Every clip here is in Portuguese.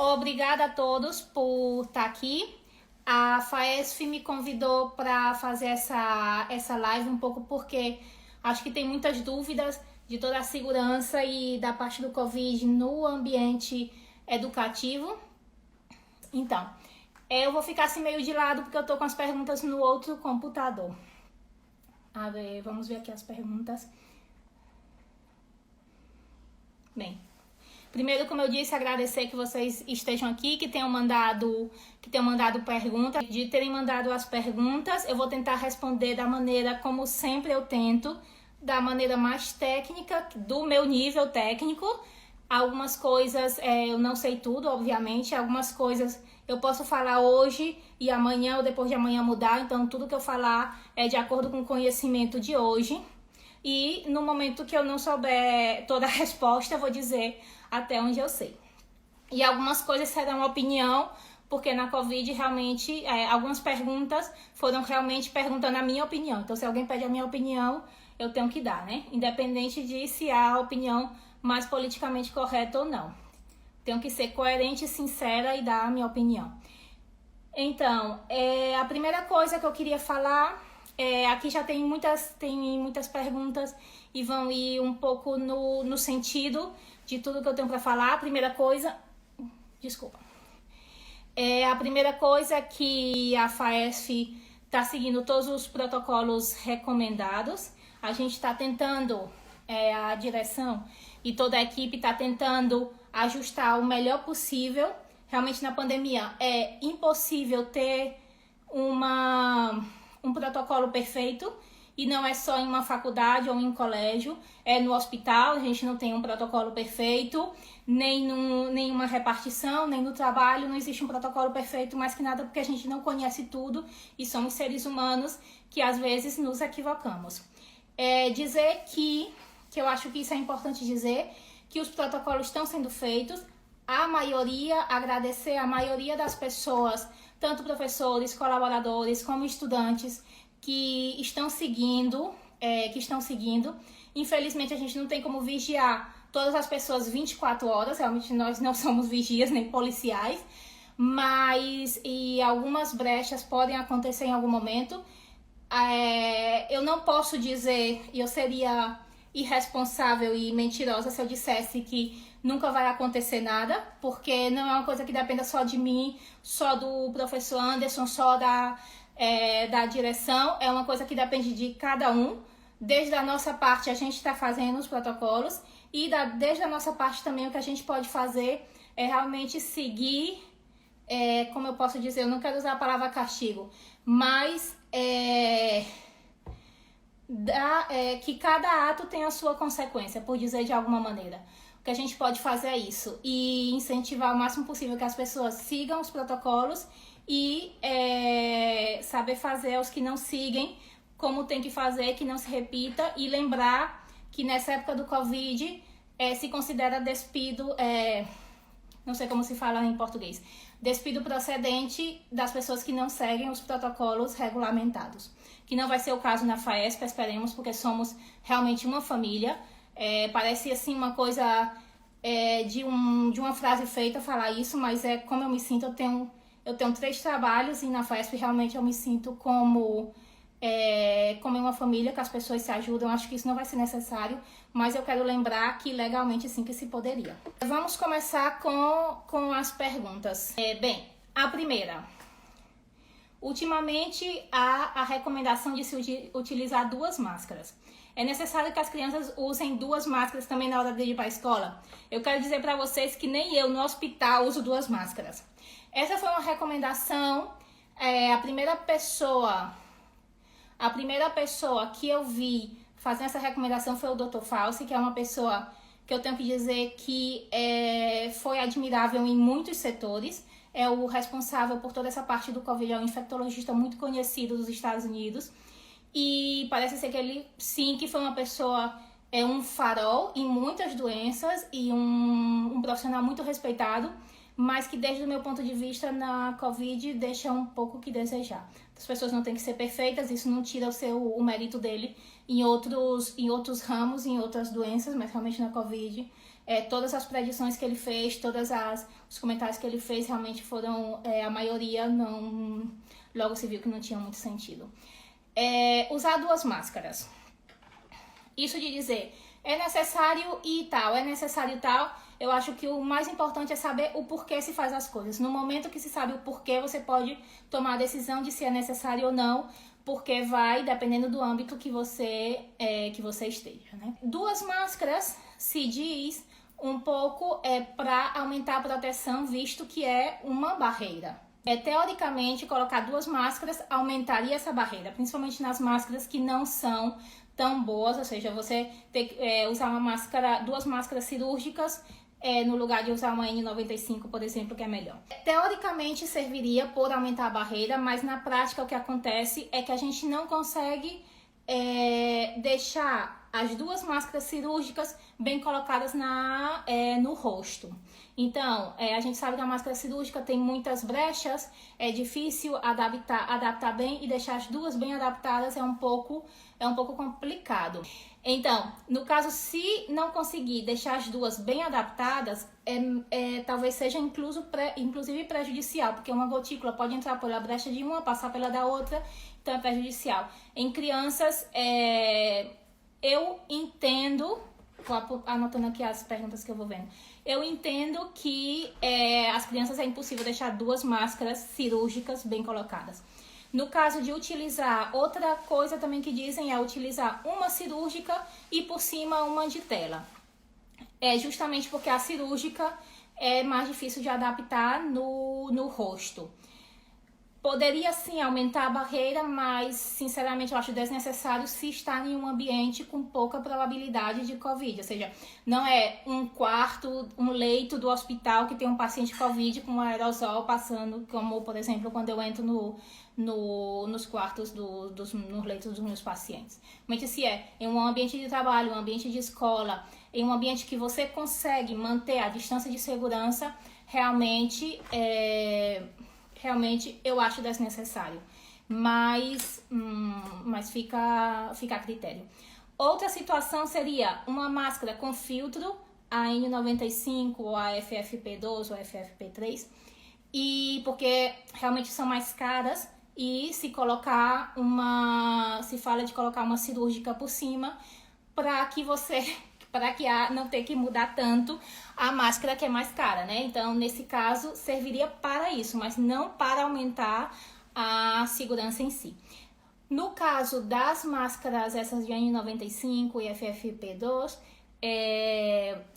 Obrigada a todos por estar aqui. A FAESF me convidou para fazer essa live um pouco porque acho que tem muitas dúvidas de toda a segurança e da parte do Covid no ambiente educativo. Então, eu vou ficar assim meio de lado porque eu tô com as perguntas no outro computador. Vamos ver aqui as perguntas. Bem, primeiro, como eu disse, agradecer que vocês estejam aqui, que tenham mandado perguntas. De terem mandado as perguntas, eu vou tentar responder da maneira como sempre eu tento, da maneira mais técnica, do meu nível técnico. Algumas coisas eu não sei tudo, obviamente. Algumas coisas eu posso falar hoje e amanhã ou depois de amanhã mudar. Então, tudo que eu falar é de acordo com o conhecimento de hoje. E no momento que eu não souber toda a resposta, eu vou dizer até onde eu sei. E algumas coisas serão opinião, porque na Covid realmente algumas perguntas foram realmente perguntando a minha opinião. Então, se alguém pede a minha opinião, eu tenho que dar, né? Independente de se há a opinião mais politicamente correta ou não. Tenho que ser coerente e sincera e dar a minha opinião. Então, a primeira coisa que eu queria falar, aqui já tem muitas perguntas e vão ir um pouco no sentido de tudo que eu tenho para falar. A primeira coisa, a primeira coisa é que a FAESF está seguindo todos os protocolos recomendados. A gente está tentando, a direção e toda a equipe está tentando ajustar o melhor possível. Realmente na pandemia é impossível ter um protocolo perfeito, e não é só em uma faculdade ou em um colégio, é no hospital. A gente não tem um protocolo perfeito, nem nenhuma repartição, nem no trabalho, não existe um protocolo perfeito, mais que nada porque a gente não conhece tudo e somos seres humanos que às vezes nos equivocamos. Dizer que eu acho que isso é importante dizer, que os protocolos estão sendo feitos, agradecer a maioria das pessoas, tanto professores, colaboradores, como estudantes, que estão seguindo. Infelizmente, a gente não tem como vigiar todas as pessoas 24 horas, realmente nós não somos vigias nem policiais, mas algumas brechas podem acontecer em algum momento. Eu não posso dizer, e eu seria irresponsável e mentirosa se eu dissesse que nunca vai acontecer nada, porque não é uma coisa que dependa só de mim, só do professor Anderson, só da direção. É uma coisa que depende de cada um. Desde a nossa parte a gente está fazendo os protocolos e desde a nossa parte também o que a gente pode fazer é realmente seguir, como eu posso dizer, eu não quero usar a palavra castigo, mas que cada ato tem a sua consequência, por dizer de alguma maneira. O que a gente pode fazer é isso, e incentivar o máximo possível que as pessoas sigam os protocolos e saber fazer os que não seguem, como tem que fazer, que não se repita, e lembrar que nessa época do Covid se considera despido, não sei como se fala em português, despido procedente das pessoas que não seguem os protocolos regulamentados. Que não vai ser o caso na FAESP, esperemos, porque somos realmente uma família. Parece assim uma coisa de uma frase feita falar isso, mas é como eu me sinto. Eu tenho 3 trabalhos e na FAESP realmente eu me sinto como uma família, que as pessoas se ajudam. Acho que isso não vai ser necessário, mas eu quero lembrar que legalmente sim que se poderia. Vamos começar com as perguntas. Bem, a primeira. Ultimamente há a recomendação de se utilizar 2 máscaras. É necessário que as crianças usem 2 máscaras também na hora de ir para a escola? Eu quero dizer para vocês que nem eu no hospital uso 2 máscaras. Essa foi uma recomendação. A primeira pessoa que eu vi fazendo essa recomendação foi o Dr. Fauci, que é uma pessoa que eu tenho que dizer que foi admirável em muitos setores. É o responsável por toda essa parte do Covid, é um infectologista muito conhecido dos Estados Unidos. E parece ser que ele, sim, que foi uma pessoa, um farol em muitas doenças e um profissional muito respeitado. mas que desde o meu ponto de vista na Covid deixa um pouco que desejar. As pessoas não têm que ser perfeitas, isso não tira o mérito dele em outros ramos, em outras doenças, mas realmente na Covid, todas as predições que ele fez, os comentários que ele fez realmente foram, a maioria não, logo se viu que não tinha muito sentido. Usar 2 máscaras. Isso de dizer, é necessário e tal, eu acho que o mais importante é saber o porquê se faz as coisas. No momento que se sabe o porquê, você pode tomar a decisão de se é necessário ou não, porque vai dependendo do âmbito que você esteja, né? 2 máscaras se diz um pouco para aumentar a proteção, visto que é uma barreira. Teoricamente, colocar 2 máscaras aumentaria essa barreira, principalmente nas máscaras que não são tão boas, ou seja, você ter que usar 2 máscaras cirúrgicas no lugar de usar uma N95, por exemplo, que é melhor. Teoricamente serviria por aumentar a barreira, mas na prática o que acontece é que a gente não consegue deixar as 2 máscaras cirúrgicas bem colocadas no rosto. Então, a gente sabe que a máscara cirúrgica tem muitas brechas, é difícil adaptar bem, e deixar as 2 bem adaptadas é um pouco complicado. Então, no caso, se não conseguir deixar as 2 bem adaptadas, talvez seja inclusive prejudicial, porque uma gotícula pode entrar pela brecha de uma, passar pela da outra, então é prejudicial. Em crianças, eu entendo, vou anotando aqui as perguntas que eu vou vendo, eu entendo que as crianças é impossível deixar 2 máscaras cirúrgicas bem colocadas. No caso de utilizar, outra coisa também que dizem é utilizar uma cirúrgica e por cima uma de tela. Justamente porque a cirúrgica é mais difícil de adaptar no rosto. Poderia sim aumentar a barreira, mas sinceramente eu acho desnecessário se estar em um ambiente com pouca probabilidade de Covid. Ou seja, não é um quarto, um leito do hospital que tem um paciente Covid com um aerosol passando, como por exemplo quando eu entro nos quartos, nos leitos dos meus pacientes. Realmente se em um ambiente de trabalho, um ambiente de escola, em um ambiente que você consegue manter a distância de segurança, realmente eu acho desnecessário, mas fica a critério. Outra situação seria uma máscara com filtro, a N95 ou a FFP2 ou a FFP3, e porque realmente são mais caras, e se fala de colocar uma cirúrgica por cima, para que não ter que mudar tanto a máscara que é mais cara, né? Então, nesse caso, serviria para isso, mas não para aumentar a segurança em si. No caso das máscaras, essas de N95 e FFP2,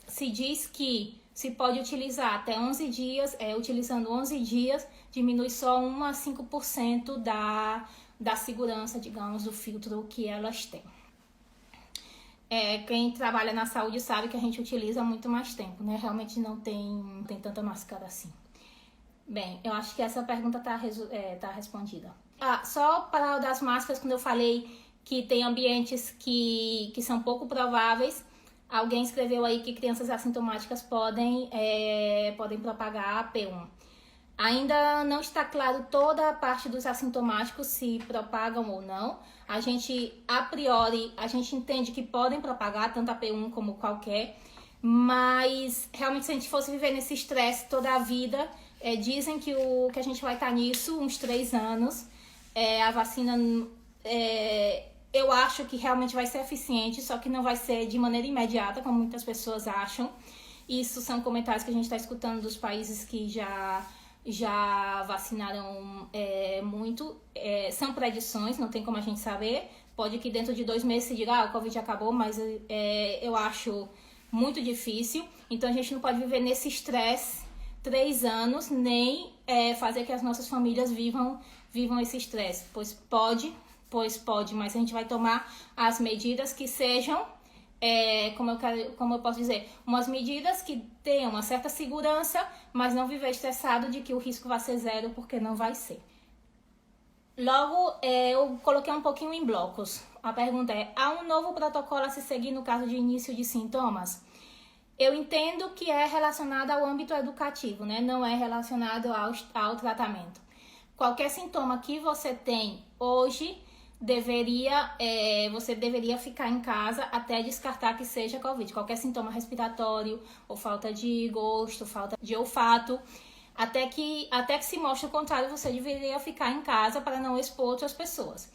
se diz que se pode utilizar até 11 dias, utilizando 11 dias, diminui só 1 a 5% da segurança, digamos, do filtro que elas têm. Quem trabalha na saúde sabe que a gente utiliza muito mais tempo, né? Realmente não tem tanta máscara assim. Bem, eu acho que essa pergunta tá respondida. Só para das máscaras, quando eu falei que tem ambientes que são pouco prováveis, alguém escreveu aí que crianças assintomáticas podem propagar a P1. Ainda não está claro toda a parte dos assintomáticos se propagam ou não. A gente, a priori, entende que podem propagar tanto a P1 como qualquer, mas realmente se a gente fosse viver nesse estresse toda a vida, dizem que a gente vai estar nisso uns 3 anos. A vacina, eu acho que realmente vai ser eficiente, só que não vai ser de maneira imediata, como muitas pessoas acham. Isso são comentários que a gente está escutando dos países que já vacinaram muito. São predições, não tem como a gente saber. Pode que dentro de 2 meses se diga, o Covid acabou, mas eu acho muito difícil. Então a gente não pode viver nesse estresse 3 anos, nem fazer que as nossas famílias vivam esse estresse. Pois pode, mas a gente vai tomar as medidas que sejam, como eu posso dizer, umas medidas que tenham uma certa segurança, mas não viver estressado de que o risco vai ser 0, porque não vai ser. Logo, eu coloquei um pouquinho em blocos. A pergunta há um novo protocolo a se seguir no caso de início de sintomas? Eu entendo que é relacionado ao âmbito educativo, né? Não é relacionado ao tratamento. Qualquer sintoma que você tem hoje, você deveria ficar em casa até descartar que seja Covid. Qualquer sintoma respiratório, ou falta de gosto, falta de olfato, até que se mostre o contrário, você deveria ficar em casa para não expor outras pessoas.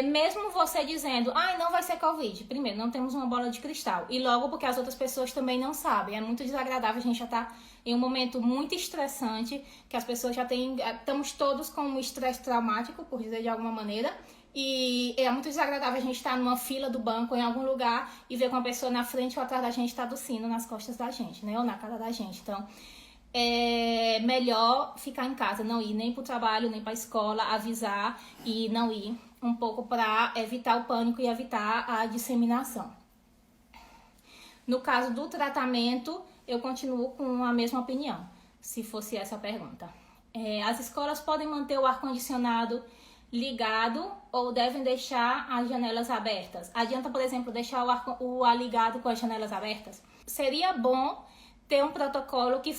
Mesmo você dizendo, não vai ser Covid, primeiro, não temos uma bola de cristal, e logo porque as outras pessoas também não sabem, é muito desagradável, a gente já tá em um momento muito estressante, que as pessoas estamos todos com um estresse traumático, por dizer de alguma maneira, e é muito desagradável a gente estar numa fila do banco em algum lugar e ver que uma pessoa na frente ou atrás da gente tá tossindo nas costas da gente, né, ou na cara da gente. Então, é melhor ficar em casa, não ir nem pro trabalho, nem pra escola, avisar e não ir, um pouco para evitar o pânico e evitar a disseminação. No caso do tratamento, eu continuo com a mesma opinião, se fosse essa a pergunta. As escolas podem manter o ar-condicionado ligado ou devem deixar as janelas abertas? Adianta, por exemplo, deixar o ar ligado com as janelas abertas? Seria bom ter um protocolo que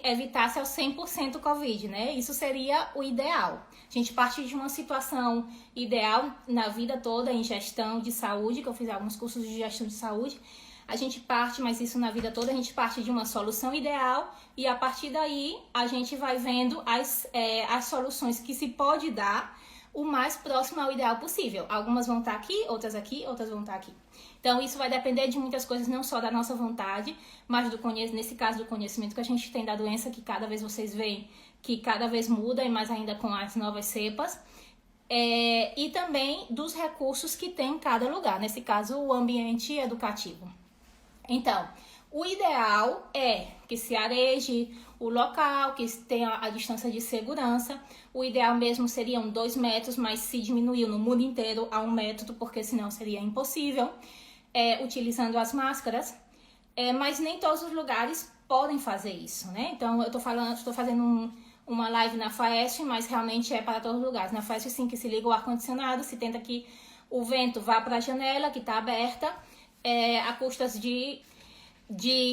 evitasse ao 100% Covid, né? Isso seria o ideal. A gente parte de uma situação ideal na vida toda em gestão de saúde, que eu fiz alguns cursos de gestão de saúde. A gente parte, mas isso na vida toda, a gente parte de uma solução ideal e a partir daí a gente vai vendo as soluções que se pode dar o mais próximo ao ideal possível. Algumas vão estar aqui, outras vão estar aqui. Então, isso vai depender de muitas coisas, não só da nossa vontade, mas nesse caso do conhecimento que a gente tem da doença, que cada vez vocês veem que cada vez muda, e mais ainda com as novas cepas, e também dos recursos que tem em cada lugar, nesse caso, o ambiente educativo. Então, o ideal é que se areje o local, que tenha a distância de segurança. O ideal mesmo seriam 2 metros, mas se diminuiu no mundo inteiro a 1 metro, porque senão seria impossível, utilizando as máscaras. Mas nem todos os lugares podem fazer isso, né? Então, eu estou fazendo uma live na FAEST, mas realmente é para todos os lugares. Na FAEST, sim, que se liga o ar-condicionado, se tenta que o vento vá para a janela, que está aberta, a custas de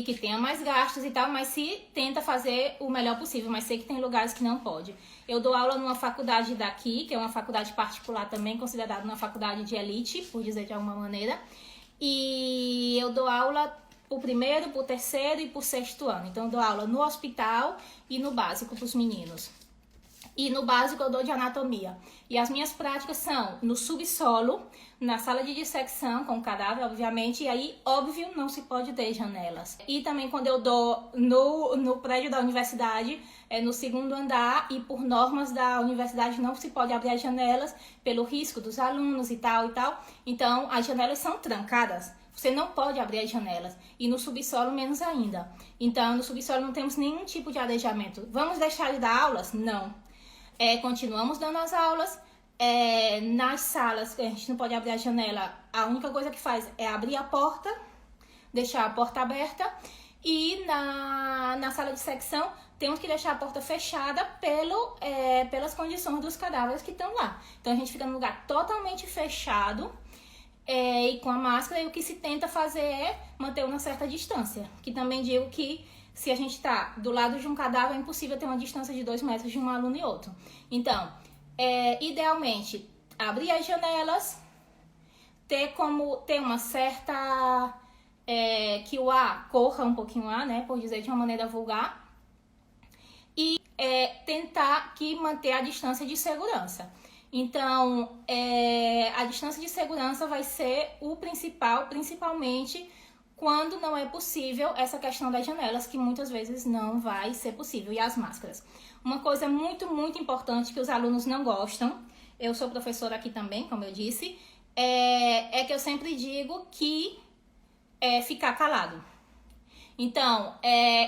que tenha mais gastos e tal, mas se tenta fazer o melhor possível, mas sei que tem lugares que não pode. Eu dou aula numa faculdade daqui, que é uma faculdade particular também, considerada uma faculdade de elite, por dizer de alguma maneira, e eu dou aula pro primeiro, pro terceiro e pro 6º ano. Então eu dou aula no hospital e no básico pros meninos. E no básico eu dou de anatomia. E as minhas práticas são no subsolo, na sala de dissecção, com o cadáver, obviamente. E aí, óbvio, não se pode ter janelas. E também quando eu dou no prédio da universidade, no 2º andar. E por normas da universidade não se pode abrir as janelas, pelo risco dos alunos e tal e tal. Então, as janelas são trancadas. Você não pode abrir as janelas. E no subsolo, menos ainda. Então, no subsolo não temos nenhum tipo de arejamento. Vamos deixar de dar aulas? Não. Continuamos dando as aulas. Nas salas, que a gente não pode abrir a janela, a única coisa que faz é abrir a porta, deixar a porta aberta. E na sala de secção, temos que deixar a porta fechada pelas condições dos cadáveres que estão lá. Então, a gente fica num lugar totalmente fechado e com a máscara. E o que se tenta fazer é manter uma certa distância. Que também digo que se a gente está do lado de um cadáver, é impossível ter uma distância de 2 metros de um aluno e outro. Então, idealmente, abrir as janelas, ter uma certa... que o ar corra um pouquinho o ar, né, por dizer de uma maneira vulgar, e tentar manter a distância de segurança. Então, a distância de segurança vai ser o principal, principalmente quando não é possível essa questão das janelas, que muitas vezes não vai ser possível, e as máscaras. Uma coisa muito, muito importante que os alunos não gostam, eu sou professora aqui também, como eu disse, é que eu sempre digo que ficar calado. Então,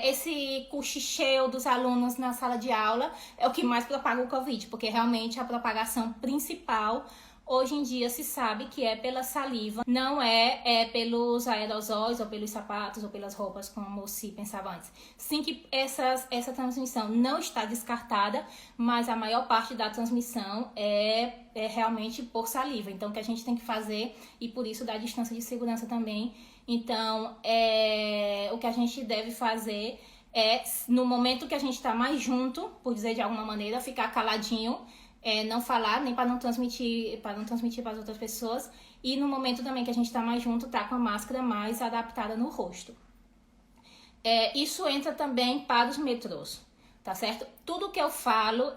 esse cochicheo dos alunos na sala de aula é o que mais propaga o Covid, porque realmente a propagação principal hoje em dia se sabe que é pela saliva, não é pelos aerosóis ou pelos sapatos ou pelas roupas, como se pensava antes. Sim que essa transmissão não está descartada, mas a maior parte da transmissão é realmente por saliva. Então, o que a gente tem que fazer, e por isso da distância de segurança também, Então, o que a gente deve fazer é, no momento que a gente está mais junto, por dizer de alguma maneira, ficar caladinho, não falar, nem para não transmitir para as outras pessoas. E no momento também que a gente está mais junto, tá com a máscara mais adaptada no rosto. Isso entra também para os metrôs, tá certo? Tudo que eu falo,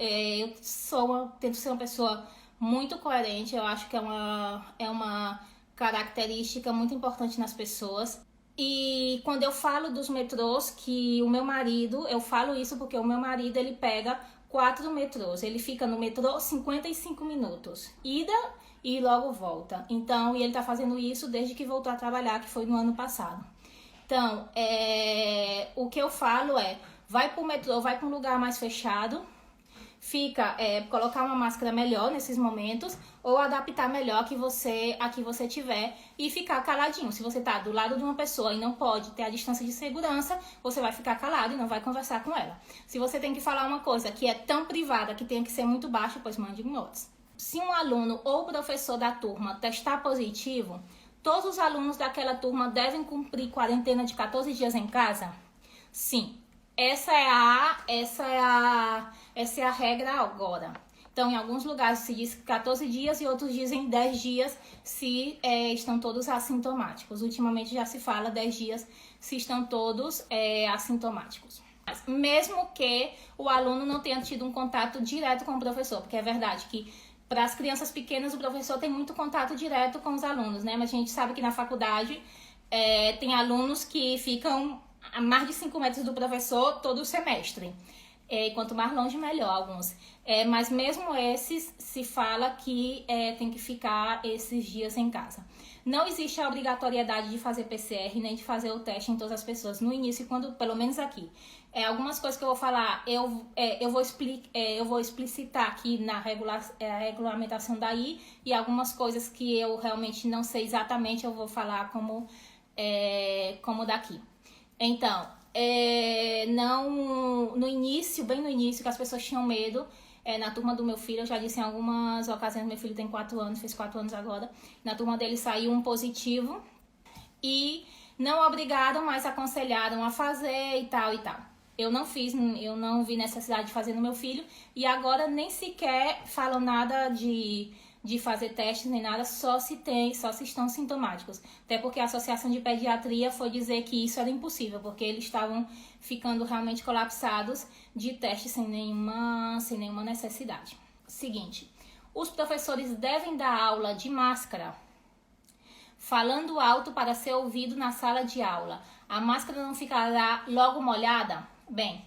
tento ser uma pessoa muito coerente. Eu acho que é uma característica muito importante nas pessoas. E quando eu falo dos metrôs, que o meu marido, eu falo isso porque o meu marido, ele pega 4 metrôs. Ele fica no metrô 55 minutos, ida e logo volta. Então, e ele tá fazendo isso desde que voltou a trabalhar, que foi no ano passado. Então, o que eu falo vai pro metrô, vai para um lugar mais fechado, colocar uma máscara melhor nesses momentos, ou adaptar melhor a que você tiver e ficar caladinho. Se você tá do lado de uma pessoa e não pode ter a distância de segurança, você vai ficar calado e não vai conversar com ela. Se você tem que falar uma coisa que é tão privada que tem que ser muito baixa, pois mande um notes. Se um aluno ou professor da turma testar positivo, todos os alunos daquela turma devem cumprir quarentena de 14 dias em casa? Sim. Essa é a regra agora. Então, em alguns lugares se diz 14 dias e outros dizem 10 dias se estão todos assintomáticos. Ultimamente já se fala 10 dias se estão todos assintomáticos. Mesmo que o aluno não tenha tido um contato direto com o professor, porque é verdade que para as crianças pequenas o professor tem muito contato direto com os alunos, né? Mas a gente sabe que na faculdade tem alunos que ficam a mais de 5 metros do professor todo o semestre. Quanto mais longe, melhor, alguns. Mas mesmo esses, se fala que tem que ficar esses dias em casa. Não existe a obrigatoriedade de fazer PCR, nem de fazer o teste em todas as pessoas. No início, pelo menos aqui. Algumas coisas que eu vou falar, eu vou explicitar aqui na regulamentação daí, e algumas coisas que eu realmente não sei exatamente, eu vou falar como daqui. Então, no início, bem no início, que as pessoas tinham medo, na turma do meu filho, eu já disse em algumas ocasiões, meu filho tem 4 anos, fez 4 anos agora, na turma dele saiu um positivo e não obrigaram, mas aconselharam a fazer e tal e tal. Eu não vi necessidade de fazer no meu filho, e agora nem sequer falam nada de fazer testes nem nada, só se estão sintomáticos. Até porque a Associação de Pediatria foi dizer que isso era impossível, porque eles estavam ficando realmente colapsados de testes sem nenhuma necessidade. Seguinte, os professores devem dar aula de máscara, falando alto para ser ouvido na sala de aula. A máscara não ficará logo molhada? Bem,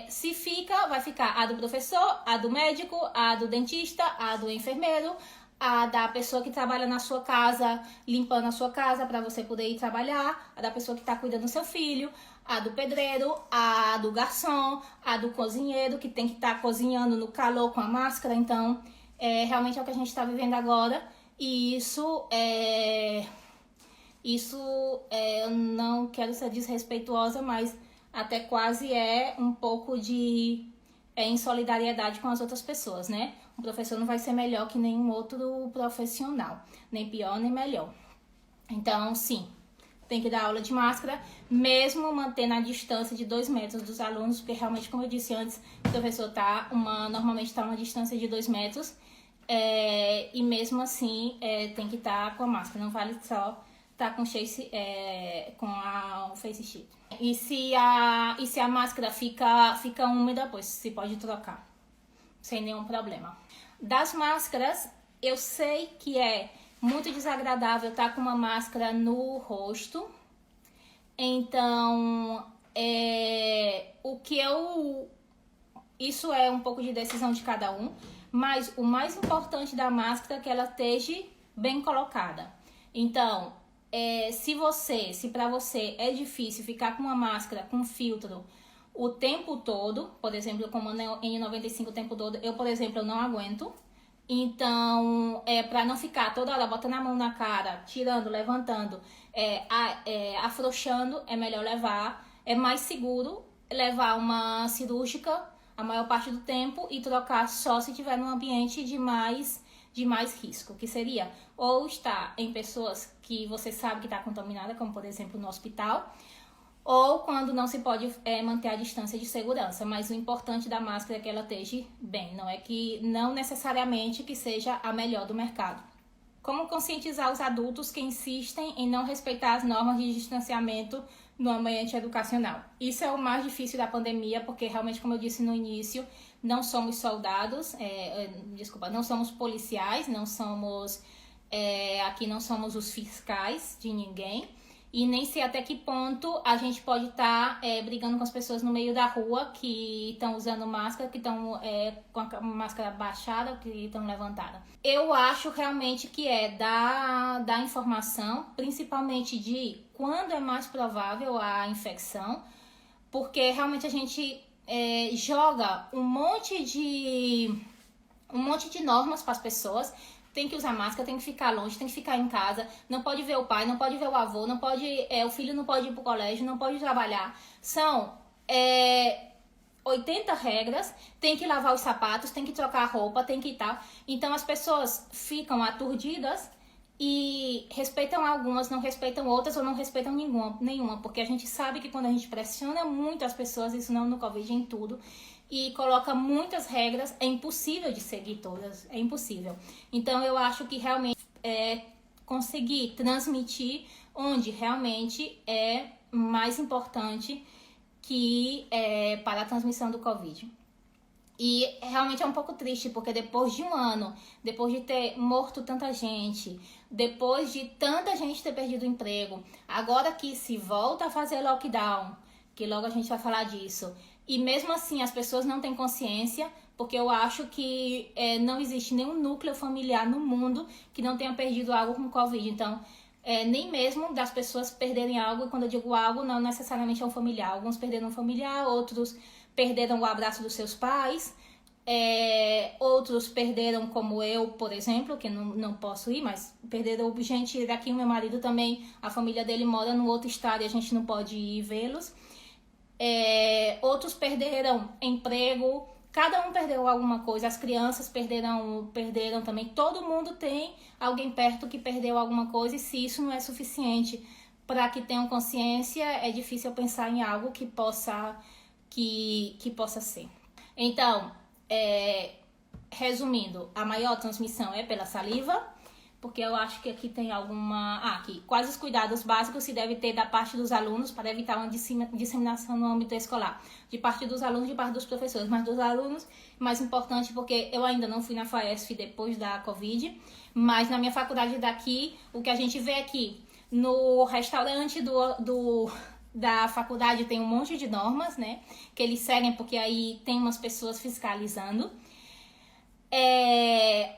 se fica, vai ficar a do professor, a do médico, a do dentista, a do enfermeiro, a da pessoa que trabalha na sua casa, limpando a sua casa para você poder ir trabalhar, a da pessoa que está cuidando do seu filho, a do pedreiro, a do garçom, a do cozinheiro, que tem que estar cozinhando no calor com a máscara. Então, realmente é o que a gente está vivendo agora, e eu não quero ser desrespeituosa, mas até quase um pouco de insolidariedade com as outras pessoas, né? Um professor não vai ser melhor que nenhum outro profissional, nem pior nem melhor. Então, sim, tem que dar aula de máscara, mesmo mantendo a distância de 2 metros dos alunos, porque realmente, como eu disse antes, o professor normalmente está uma distância de 2 metros, e mesmo assim tem que estar com a máscara, não vale só estar com o face sheet. E se a máscara fica úmida, pois se pode trocar, sem nenhum problema. Das máscaras, eu sei que é muito desagradável estar com uma máscara no rosto. Então, isso é um pouco de decisão de cada um, mas o mais importante da máscara é que ela esteja bem colocada. Então, se para você é difícil ficar com uma máscara com filtro o tempo todo, por exemplo, como a N95 o tempo todo, eu, por exemplo, eu não aguento. Então, para não ficar toda hora botando a mão na cara, tirando, levantando, afrouxando, é melhor é mais seguro levar uma cirúrgica a maior parte do tempo e trocar só se tiver num ambiente de mais de mais risco, que seria ou estar em pessoas que você sabe que está contaminada, como por exemplo no hospital, ou quando não se pode manter a distância de segurança. Mas o importante da máscara é que ela esteja bem, não necessariamente que seja a melhor do mercado. Como conscientizar os adultos que insistem em não respeitar as normas de distanciamento no ambiente educacional? Isso é o mais difícil da pandemia, porque realmente, como eu disse no início, não somos soldados, não somos policiais, aqui não somos os fiscais de ninguém. E nem sei até que ponto a gente pode estar brigando com as pessoas no meio da rua que estão usando máscara, que estão com a máscara baixada, que estão levantada. Eu acho realmente que dar informação, principalmente de quando é mais provável a infecção, porque realmente a gente joga um monte de normas para as pessoas. Tem que usar máscara, tem que ficar longe, tem que ficar em casa, não pode ver o pai, não pode ver o avô, o filho não pode ir pro colégio, não pode trabalhar. São 80 regras, tem que lavar os sapatos, tem que trocar a roupa, tem que tal. Então as pessoas ficam aturdidas e respeitam algumas, não respeitam outras ou não respeitam nenhuma, porque a gente sabe que quando a gente pressiona muito as pessoas, isso não no Covid, em tudo, e coloca muitas regras, é impossível de seguir todas, é impossível. Então eu acho que realmente conseguir transmitir onde realmente é mais importante que para a transmissão do Covid. E realmente é um pouco triste, porque depois de um ano, depois de ter morto tanta gente, depois de tanta gente ter perdido o emprego, agora que se volta a fazer lockdown, que logo a gente vai falar disso, e mesmo assim as pessoas não têm consciência, porque eu acho que não existe nenhum núcleo familiar no mundo que não tenha perdido algo com Covid. Então, nem mesmo das pessoas perderem algo, e quando eu digo algo, não necessariamente é um familiar. Alguns perderam um familiar, outros perderam o abraço dos seus pais, outros perderam, como eu, por exemplo, que não posso ir, mas perderam gente daqui, o meu marido também, a família dele mora no outro estado e a gente não pode ir vê-los. Outros perderam emprego, cada um perdeu alguma coisa, as crianças perderam também, todo mundo tem alguém perto que perdeu alguma coisa, e se isso não é suficiente para que tenham consciência, é difícil pensar em algo que possa ser. Então, resumindo, a maior transmissão é pela saliva, porque eu acho que aqui tem aqui, quais os cuidados básicos se deve ter da parte dos alunos para evitar uma disseminação no âmbito escolar? De parte dos alunos, de parte dos professores, mas dos alunos, mais importante, porque eu ainda não fui na FAESF depois da Covid, mas na minha faculdade daqui, o que a gente vê aqui, no restaurante da faculdade tem um monte de normas, né, que eles seguem, porque aí tem umas pessoas fiscalizando.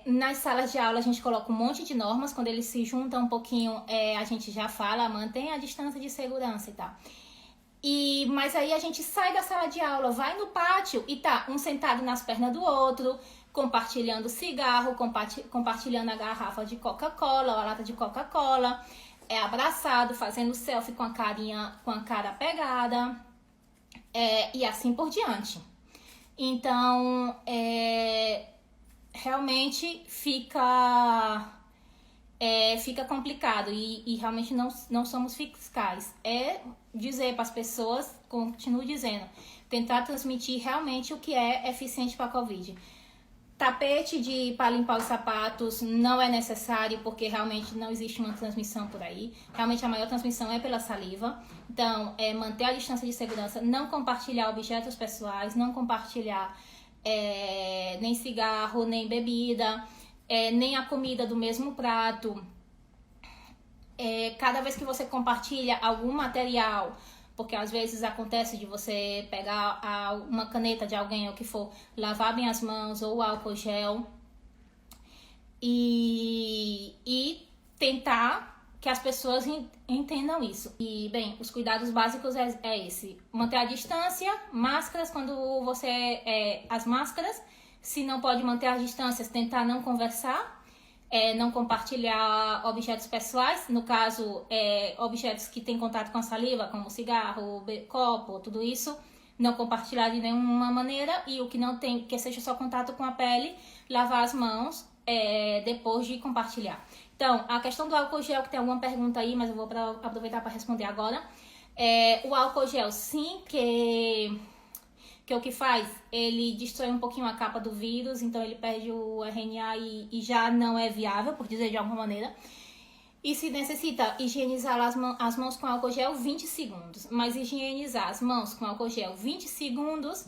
Nas salas de aula a gente coloca um monte de normas, quando eles se juntam um pouquinho, a gente já fala, mantém a distância de segurança e tal. Mas aí a gente sai da sala de aula, vai no pátio e tá um sentado nas pernas do outro, compartilhando cigarro, compartilhando a garrafa de Coca-Cola, a lata de Coca-Cola, abraçado, fazendo selfie com a cara pegada, e assim por diante. Então, realmente fica complicado e realmente não somos fiscais. Dizer para as pessoas, continuo dizendo, tentar transmitir realmente o que é eficiente para a Covid. Tapete para limpar os sapatos não é necessário, porque realmente não existe uma transmissão por aí. Realmente a maior transmissão é pela saliva. Então, manter a distância de segurança, não compartilhar objetos pessoais, não compartilhar nem cigarro, nem bebida, nem a comida do mesmo prato. Cada vez que você compartilha algum material, porque às vezes acontece de você pegar uma caneta de alguém ou o que for, lavar bem as mãos ou álcool gel e tentar que as pessoas entendam isso. E, bem, os cuidados básicos é esse. Manter a distância, máscaras quando as máscaras. Se não pode manter as distâncias, tentar não conversar, não compartilhar objetos pessoais. No caso, objetos que têm contato com a saliva, como cigarro, copo, tudo isso. Não compartilhar de nenhuma maneira. E o que não tem, que seja só contato com a pele, lavar as mãos. depois de compartilhar. Então, a questão do álcool gel, que tem alguma pergunta aí, mas eu vou aproveitar para responder agora. O álcool gel, sim, que o que faz? Ele destrói um pouquinho a capa do vírus, então ele perde o RNA e já não é viável, por dizer de alguma maneira. E se necessita higienizar as mãos com álcool gel 20 segundos. Mas higienizar as mãos com álcool gel 20 segundos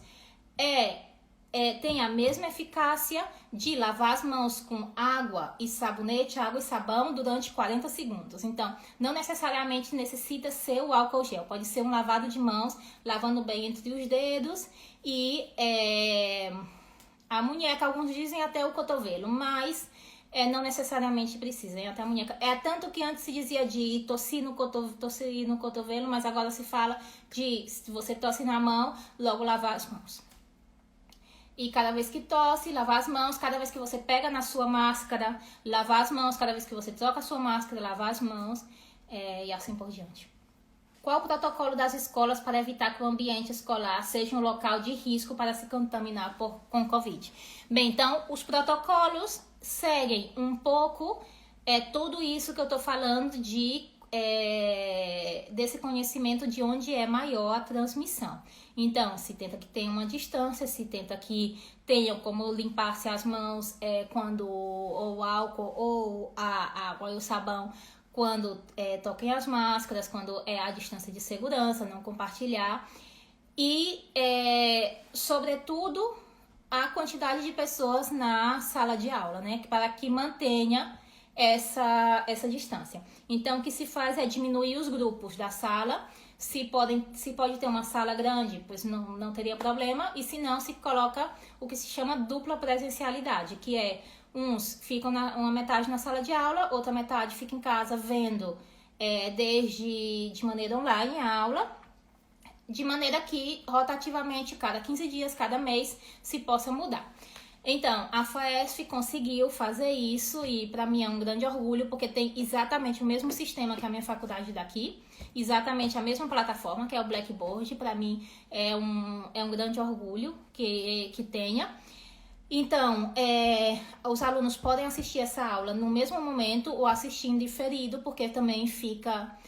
tem a mesma eficácia de lavar as mãos com água e sabonete, água e sabão durante 40 segundos. Então, não necessariamente necessita ser o álcool gel. Pode ser um lavado de mãos, lavando bem entre os dedos e a munheca, alguns dizem até o cotovelo, mas não necessariamente precisa, até a munheca. Tanto que antes se dizia de tossir no cotovelo, mas agora se fala de, se você tosse na mão, logo lavar as mãos. E cada vez que tosse, lavar as mãos. Cada vez que você pega na sua máscara, lavar as mãos. Cada vez que você troca a sua máscara, lavar as mãos. E assim por diante. Qual o protocolo das escolas para evitar que o ambiente escolar seja um local de risco para se contaminar com Covid? Bem, então, os protocolos seguem um pouco tudo isso que eu estou falando desse conhecimento de onde é maior a transmissão. Então, se tenta que tenha uma distância, se tenta que tenha como limpar-se as mãos quando ou o álcool ou a água e o sabão quando toquem as máscaras, quando é a distância de segurança, não compartilhar. E, sobretudo, a quantidade de pessoas na sala de aula, né? Para que mantenha essa distância. Então, o que se faz é diminuir os grupos da sala. Se pode ter uma sala grande, pois não teria problema. E se não, se coloca o que se chama dupla presencialidade, que é uns ficam uma metade na sala de aula, outra metade fica em casa vendo de maneira online a aula, de maneira que rotativamente, cada 15 dias, cada mês, se possa mudar. Então, a FAESF conseguiu fazer isso e para mim é um grande orgulho, porque tem exatamente o mesmo sistema que a minha faculdade daqui, exatamente a mesma plataforma, que é o Blackboard. Para mim é um grande orgulho que tenha. Então, os alunos podem assistir essa aula no mesmo momento ou assistir em diferido, porque também fica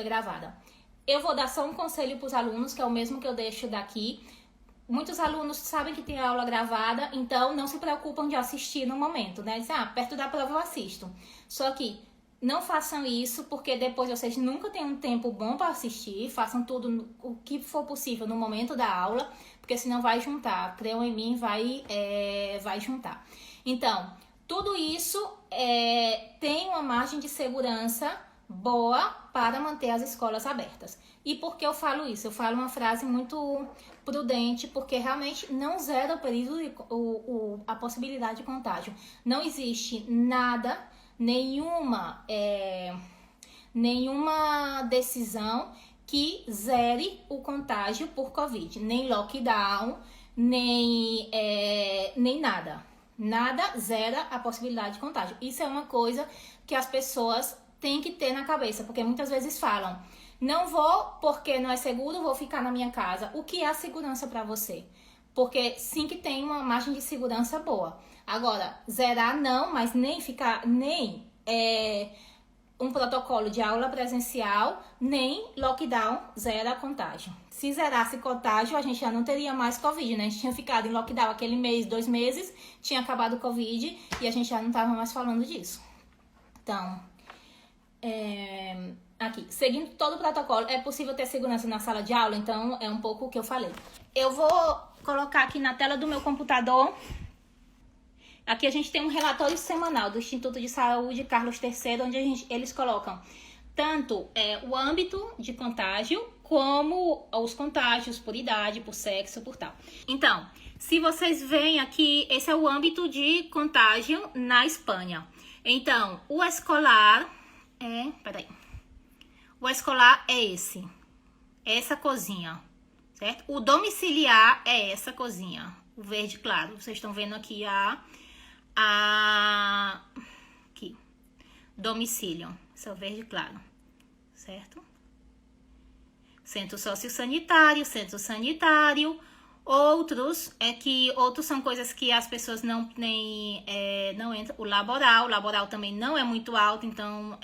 gravada. Eu vou dar só um conselho para os alunos, que é o mesmo que eu deixo daqui. Muitos alunos sabem que tem aula gravada, então não se preocupam de assistir no momento, né? Dizem, perto da prova eu assisto. Só que não façam isso, porque depois vocês nunca têm um tempo bom para assistir. Façam tudo o que for possível no momento da aula, porque senão vai juntar. Creiam em mim, vai juntar. Então, tudo isso tem uma margem de segurança boa para manter as escolas abertas. E por que eu falo isso? Eu falo uma frase muito prudente, porque realmente não zera o período a possibilidade de contágio. Não existe nada, nenhuma decisão que zere o contágio por Covid. Nem lockdown, nem nada. Nada zera a possibilidade de contágio. Isso é uma coisa que as pessoas têm que ter na cabeça, porque muitas vezes falam: não vou porque não é seguro, vou ficar na minha casa. O que é a segurança para você? Porque sim que tem uma margem de segurança boa. Agora, zerar não, mas nem um protocolo de aula presencial, nem lockdown zera contágio. Se zerasse contágio, a gente já não teria mais Covid, né? A gente tinha ficado em lockdown aquele mês, 2 meses, tinha acabado o Covid e a gente já não estava mais falando disso. Então, aqui, seguindo todo o protocolo, é possível ter segurança na sala de aula, então é um pouco o que eu falei. Eu vou colocar aqui na tela do meu computador. Aqui a gente tem um relatório semanal do Instituto de Saúde Carlos III, onde eles colocam tanto o âmbito de contágio, como os contágios por idade, por sexo, por tal. Então, se vocês veem aqui, esse é o âmbito de contágio na Espanha. Então, o escolar o escolar é essa cozinha, certo? O domiciliar é essa cozinha, o verde claro. Vocês estão vendo aqui aqui, domicílio, esse é o verde claro, certo? Centro sociossanitário, centro sanitário, Outros são coisas que as pessoas não entram. O laboral também não é muito alto, então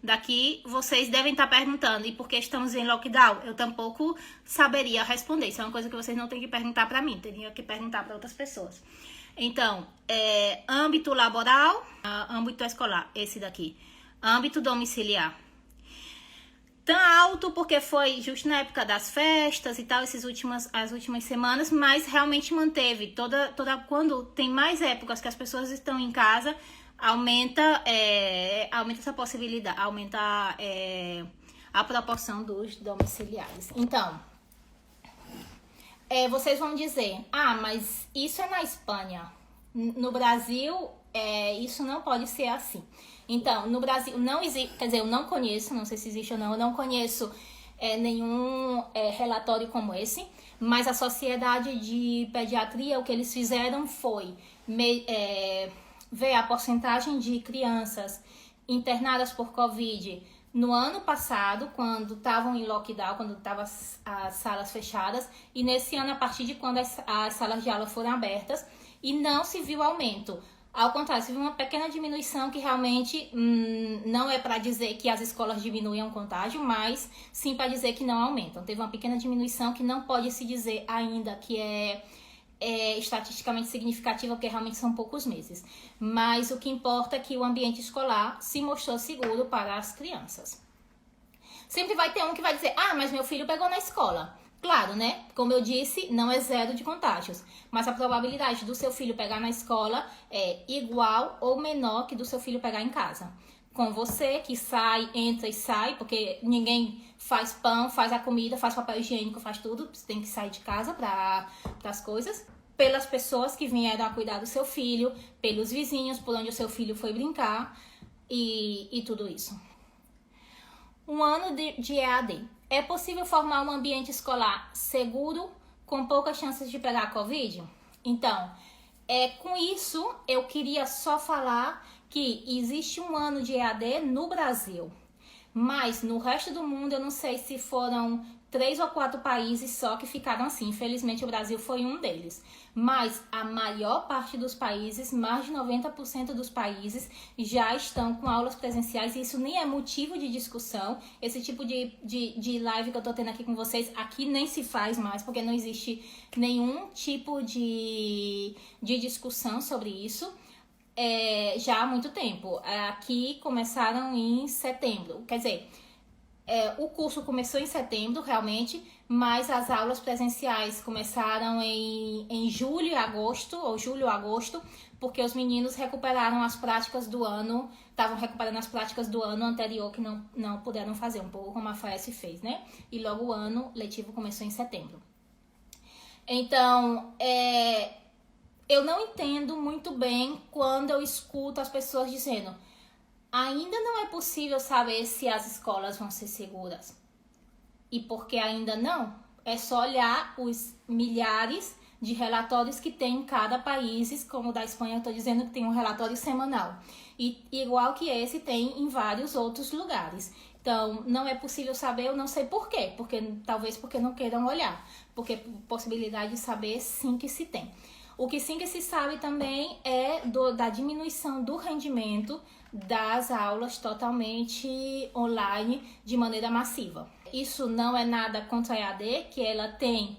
daqui vocês devem estar perguntando, e por que estamos em lockdown? Eu tampouco saberia responder, isso é uma coisa que vocês não têm que perguntar para mim, teriam que perguntar para outras pessoas. Então, âmbito laboral, âmbito escolar, esse daqui, âmbito domiciliar. Tão alto porque foi justo na época das festas e tal, as últimas semanas, mas realmente manteve. Quando tem mais épocas que as pessoas estão em casa, aumenta essa possibilidade, aumenta a proporção dos domiciliares. Então, vocês vão dizer, mas isso é na Espanha. No Brasil, isso não pode ser assim. Então, no Brasil não existe, quer dizer, eu não conheço, não sei se existe ou não, eu não conheço nenhum relatório como esse, mas a Sociedade de Pediatria, o que eles fizeram foi ver a porcentagem de crianças internadas por Covid no ano passado, quando estavam em lockdown, quando estavam as salas fechadas, e nesse ano, a partir de quando as salas de aula foram abertas, e não se viu aumento. Ao contrário, se viu uma pequena diminuição que realmente não é para dizer que as escolas diminuem o contágio, mas sim para dizer que não aumentam. Teve uma pequena diminuição que não pode se dizer ainda que é estatisticamente significativa, porque realmente são poucos meses. Mas o que importa é que o ambiente escolar se mostrou seguro para as crianças. Sempre vai ter um que vai dizer, mas meu filho pegou na escola. Claro, né? Como eu disse, não é zero de contágios, mas a probabilidade do seu filho pegar na escola é igual ou menor que do seu filho pegar em casa. Com você, que sai, entra e sai, porque ninguém faz pão, faz a comida, faz papel higiênico, faz tudo, você tem que sair de casa para as coisas. Pelas pessoas que vieram a cuidar do seu filho, pelos vizinhos, por onde o seu filho foi brincar e tudo isso. Um ano de EAD. É possível formar um ambiente escolar seguro com poucas chances de pegar a Covid? Então, com isso, eu queria só falar que existe um ano de EAD no Brasil, mas no resto do mundo eu não sei se foram 3 ou 4 países só que ficaram assim. Infelizmente o Brasil foi um deles, mas a maior parte dos países, mais de 90% dos países já estão com aulas presenciais, e isso nem é motivo de discussão. Esse tipo de live que eu tô tendo aqui com vocês, aqui nem se faz mais, porque não existe nenhum tipo de discussão sobre isso. Já há muito tempo. Aqui começaram em setembro, quer dizer, o curso começou em setembro, realmente, mas as aulas presenciais começaram em julho e agosto, porque os meninos recuperaram as práticas do ano, estavam recuperando as práticas do ano anterior que não puderam fazer, um pouco como a FAES fez, né? E logo o ano letivo começou em setembro. Então, eu não entendo muito bem quando eu escuto as pessoas dizendo: ainda não é possível saber se as escolas vão ser seguras. E porque ainda não, é só olhar os milhares de relatórios que tem em cada país, como o da Espanha, eu estou dizendo que tem um relatório semanal. E igual que esse tem em vários outros lugares. Então, não é possível saber, eu não sei por quê. Talvez porque não queiram olhar. Porque possibilidade de saber, sim que se tem. O que sim que se sabe também é da diminuição do rendimento das aulas totalmente online de maneira massiva. Isso não é nada contra a EAD, que ela tem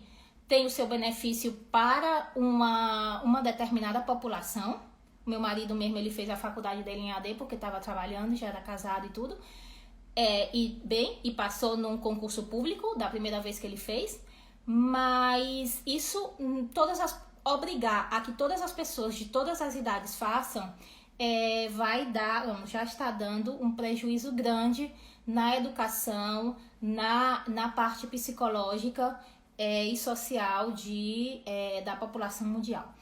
o seu benefício para uma determinada população. Meu marido mesmo, ele fez a faculdade dele em EAD porque estava trabalhando, já era casado e tudo. E passou num concurso público da primeira vez que ele fez. Mas isso, obrigar a que todas as pessoas de todas as idades façam, já está dando um prejuízo grande na educação, na parte psicológica e social da população mundial.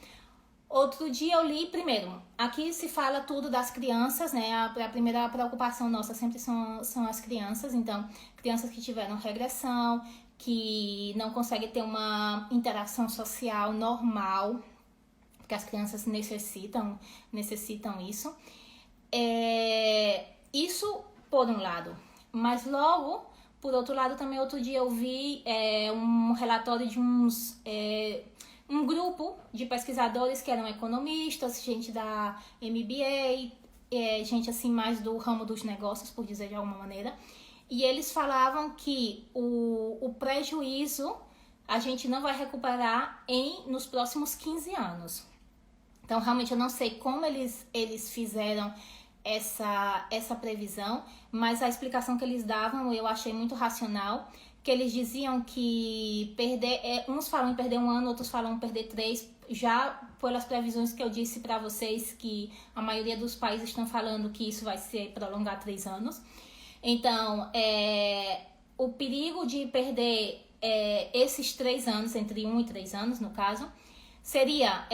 Outro dia eu li, primeiro, aqui se fala tudo das crianças, né? A primeira preocupação nossa sempre são as crianças. Então, crianças que tiveram regressão, que não conseguem ter uma interação social normal, porque as crianças necessitam isso. Isso por um lado. Mas logo, por outro lado, também outro dia eu vi um relatório de um grupo de pesquisadores que eram economistas, gente da MBA, gente assim mais do ramo dos negócios, por dizer de alguma maneira, e eles falavam que o prejuízo a gente não vai recuperar nos próximos 15 anos. Então, realmente, eu não sei como eles fizeram essa previsão, mas a explicação que eles davam eu achei muito racional, que eles diziam que uns falam em perder 1 ano, outros falam em perder 3, já pelas previsões que eu disse para vocês, que a maioria dos países estão falando que isso vai ser prolongar 3 anos. Então, o perigo de perder esses 3 anos, entre 1 e 3 anos no caso, seria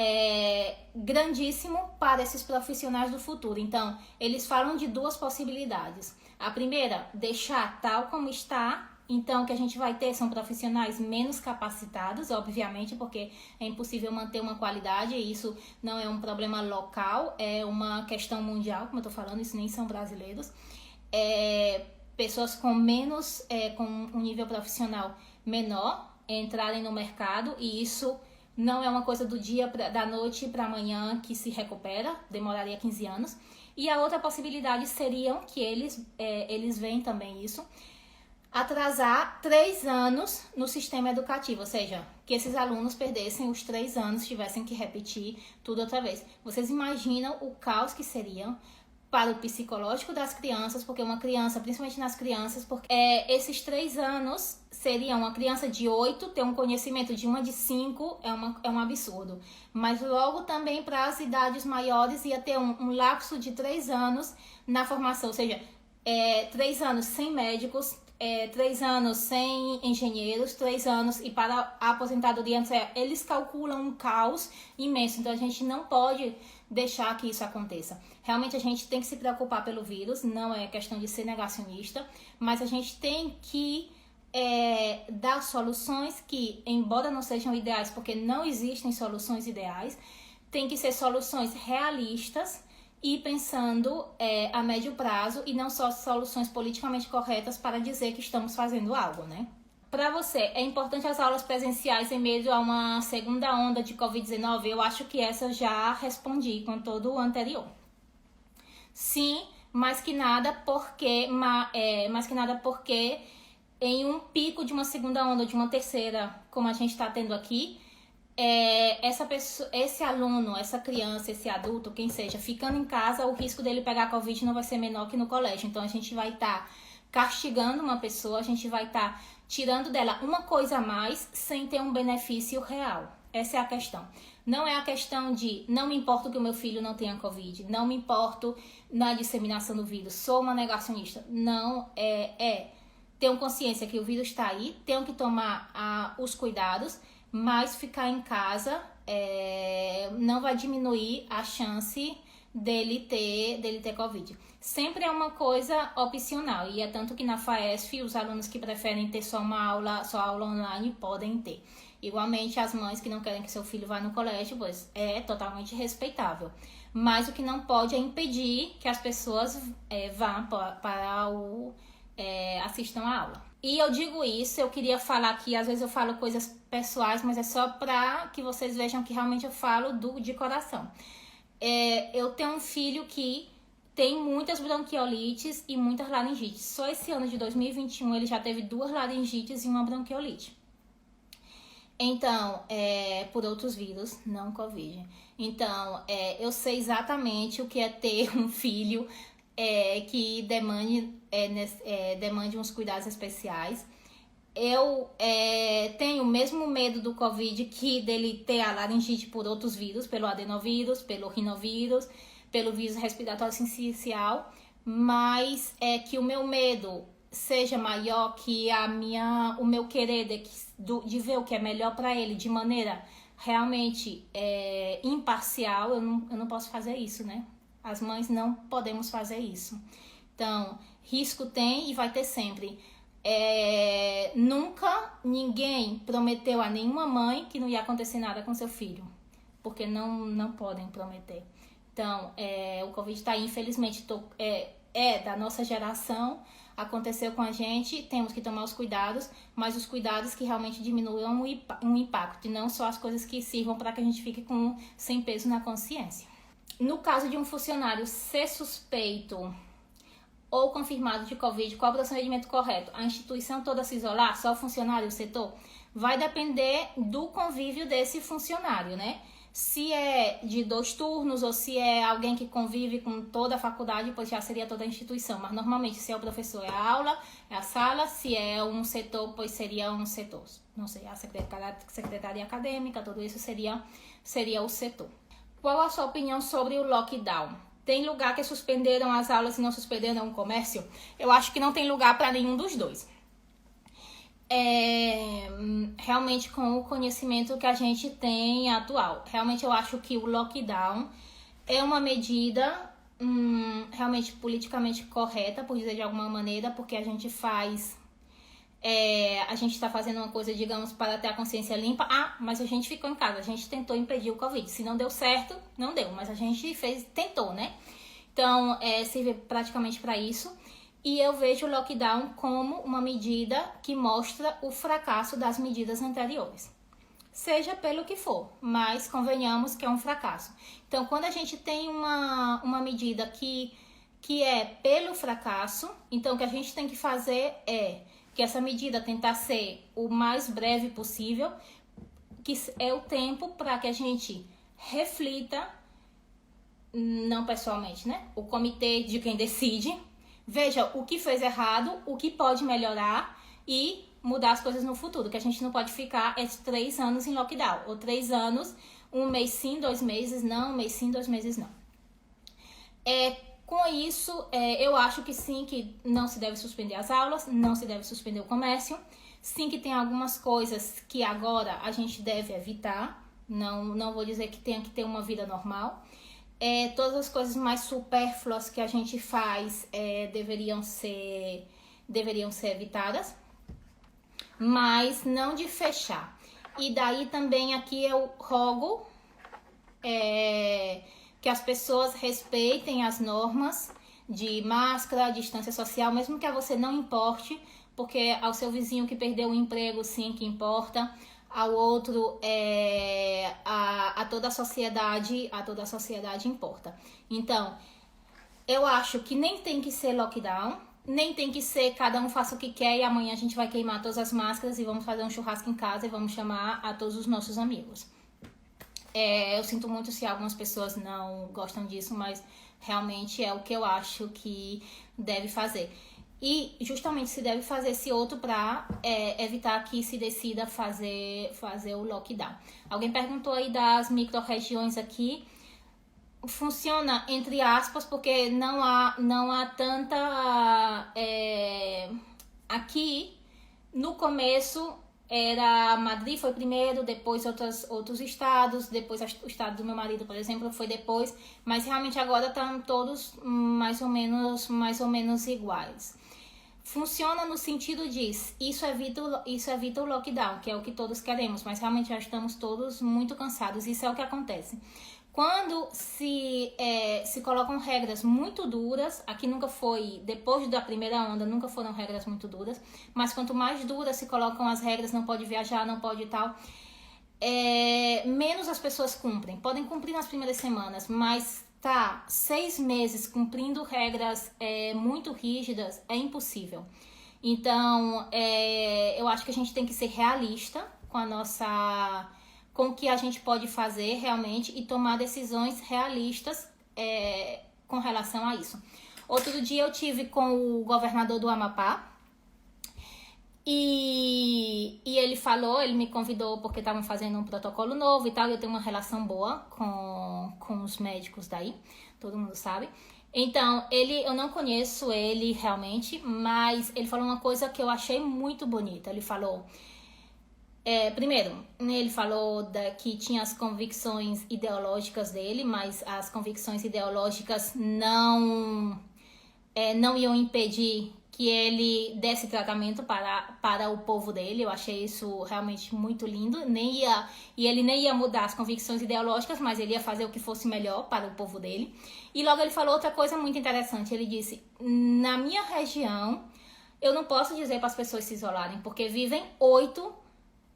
grandíssimo para esses profissionais do futuro. Então, eles falam de 2 possibilidades. A primeira, deixar tal como está. Então, o que a gente vai ter são profissionais menos capacitados, obviamente, porque é impossível manter uma qualidade, e isso não é um problema local, é uma questão mundial, como eu estou falando, isso nem são brasileiros. Pessoas com menos, com um nível profissional menor, entrarem no mercado, e isso não é uma coisa da noite para amanhã que se recupera, demoraria 15 anos. E a outra possibilidade seria que eles veem também isso, atrasar 3 anos no sistema educativo, ou seja, que esses alunos perdessem os 3 anos, tivessem que repetir tudo outra vez. Vocês imaginam o caos que seriam para o psicológico das crianças, porque uma criança, principalmente nas crianças, porque esses 3 anos seria uma criança de 8 ter um conhecimento de uma de 5, é um absurdo. Mas logo também para as idades maiores ia ter um lapso de 3 anos na formação, ou seja, 3 anos sem médicos, 3 anos sem engenheiros, 3 anos, e para a aposentadoria, eles calculam um caos imenso. Então a gente não pode deixar que isso aconteça. Realmente a gente tem que se preocupar pelo vírus, não é questão de ser negacionista, mas a gente tem que dar soluções que, embora não sejam ideais, porque não existem soluções ideais, tem que ser soluções realistas e pensando a médio prazo, e não só soluções politicamente corretas para dizer que estamos fazendo algo, né? Para você, é importante as aulas presenciais em meio a uma segunda onda de Covid-19? Eu acho que essa eu já respondi com todo o anterior. Sim, mais que nada porque em um pico de uma segunda onda, de uma terceira, como a gente está tendo aqui, esse aluno, essa criança, esse adulto, quem seja, ficando em casa, o risco dele pegar Covid não vai ser menor que no colégio. Então a gente vai estar castigando uma pessoa, a gente vai estar tirando dela uma coisa a mais sem ter um benefício real. Essa é a questão. Não é a questão de não me importo que o meu filho não tenha Covid, não me importo na disseminação do vírus, sou uma negacionista. Não, tenho consciência que o vírus está aí, tenho que tomar os cuidados, mas ficar em casa não vai diminuir a chance dele ter Covid. Sempre é uma coisa opcional, e é tanto que na FAESF os alunos que preferem ter só aula online podem ter. Igualmente as mães que não querem que seu filho vá no colégio, pois é totalmente respeitável. Mas o que não pode é impedir que as pessoas vá para assistam a aula. E eu digo isso, eu queria falar que às vezes eu falo coisas pessoais, mas é só para que vocês vejam que realmente eu falo de coração. Eu tenho um filho que tem muitas bronquiolites e muitas laringites. Só esse ano de 2021 ele já teve 2 laringites e uma bronquiolite. Então, por outros vírus, não Covid. Então, eu sei exatamente o que é ter um filho que demande uns cuidados especiais. Eu tenho o mesmo medo do Covid que dele ter a laringite por outros vírus, pelo adenovírus, pelo rinovírus, pelo vírus respiratório sincicial, mas que o meu medo seja maior que o meu querer de ver o que é melhor para ele de maneira realmente imparcial, eu não posso fazer isso, né? As mães não podemos fazer isso. Então, risco tem e vai ter sempre. Nunca ninguém prometeu a nenhuma mãe que não ia acontecer nada com seu filho, porque não podem prometer. Então, o Covid está aí, infelizmente, da nossa geração, aconteceu com a gente, temos que tomar os cuidados, mas os cuidados que realmente diminuam o impacto, e não só as coisas que sirvam para que a gente fique sem peso na consciência. No caso de um funcionário ser suspeito ou confirmado de Covid, qual o procedimento correto? A instituição toda se isolar? Só o funcionário, o setor? Vai depender do convívio desse funcionário, né? Se é de 2 turnos ou se é alguém que convive com toda a faculdade, pois já seria toda a instituição. Mas normalmente, se é o professor, é a aula, é a sala. Se é um setor, pois seria um setor. Não sei, a secretaria acadêmica, tudo isso seria o setor. Qual a sua opinião sobre o lockdown? Tem lugar que suspenderam as aulas e não suspenderam o comércio? Eu acho que não tem lugar para nenhum dos dois. Realmente, com o conhecimento que a gente tem atual, realmente eu acho que o lockdown é uma medida realmente politicamente correta, por dizer de alguma maneira, porque a gente está fazendo uma coisa, digamos, para ter a consciência limpa. Mas a gente ficou em casa, a gente tentou impedir o Covid. Se não deu certo, não deu, mas a gente tentou, né? Então, serve praticamente para isso. E eu vejo o lockdown como uma medida que mostra o fracasso das medidas anteriores. Seja pelo que for, mas convenhamos que é um fracasso. Então, quando a gente tem uma medida que é pelo fracasso, então o que a gente tem que fazer é que essa medida tentar ser o mais breve possível, que é o tempo para que a gente reflita, não pessoalmente, né? O comitê de quem decide, veja o que fez errado, o que pode melhorar e mudar as coisas no futuro, que a gente não pode ficar 3 anos em lockdown, ou 3 anos, 1 mês sim, 2 meses não, 1 mês sim, 2 meses não. Com isso, eu acho que sim, que não se deve suspender as aulas, não se deve suspender o comércio, sim que tem algumas coisas que agora a gente deve evitar, não vou dizer que tenha que ter uma vida normal. Todas as coisas mais supérfluas que a gente faz deveriam ser evitadas, mas não de fechar. E daí também aqui eu rogo que as pessoas respeitem as normas de máscara, distância social, mesmo que a você não importe, porque ao seu vizinho que perdeu o emprego, sim, que importa, ao outro, a toda a sociedade importa. Então, eu acho que nem tem que ser lockdown, nem tem que ser cada um faça o que quer e amanhã a gente vai queimar todas as máscaras e vamos fazer um churrasco em casa e vamos chamar a todos os nossos amigos. Eu sinto muito se algumas pessoas não gostam disso, mas realmente é o que eu acho que deve fazer. E justamente se deve fazer esse outro para evitar que se decida fazer o lockdown. Alguém perguntou aí das micro-regiões aqui. Funciona entre aspas, porque não há tanta... aqui, no começo, era Madrid foi primeiro, depois outros estados, depois o estado do meu marido, por exemplo, foi depois, mas realmente agora estão todos mais ou menos iguais. Funciona no sentido de isso evita o lockdown, que é o que todos queremos, mas realmente já estamos todos muito cansados. Isso é o que acontece. Quando se colocam regras muito duras, aqui nunca foi, depois da primeira onda, nunca foram regras muito duras, mas quanto mais duras se colocam as regras, não pode viajar, não pode tal, menos as pessoas cumprem. Podem cumprir nas primeiras semanas, mas 6 meses cumprindo regras muito rígidas é impossível. Então, eu acho que a gente tem que ser realista com o que a gente pode fazer realmente e tomar decisões realistas com relação a isso. Outro dia eu tive com o governador do Amapá e ele me convidou porque estavam fazendo um protocolo novo e tal, e eu tenho uma relação boa com os médicos daí, todo mundo sabe. Então, eu não conheço ele realmente, mas ele falou uma coisa que eu achei muito bonita. Ele falou... primeiro, ele falou que tinha as convicções ideológicas dele, mas as convicções ideológicas não iam impedir que ele desse tratamento para o povo dele. Eu achei isso realmente muito lindo. E ele nem ia mudar as convicções ideológicas, mas ele ia fazer o que fosse melhor para o povo dele. E logo ele falou outra coisa muito interessante. Ele disse, na minha região, Eu não posso dizer para as pessoas se isolarem, porque vivem 8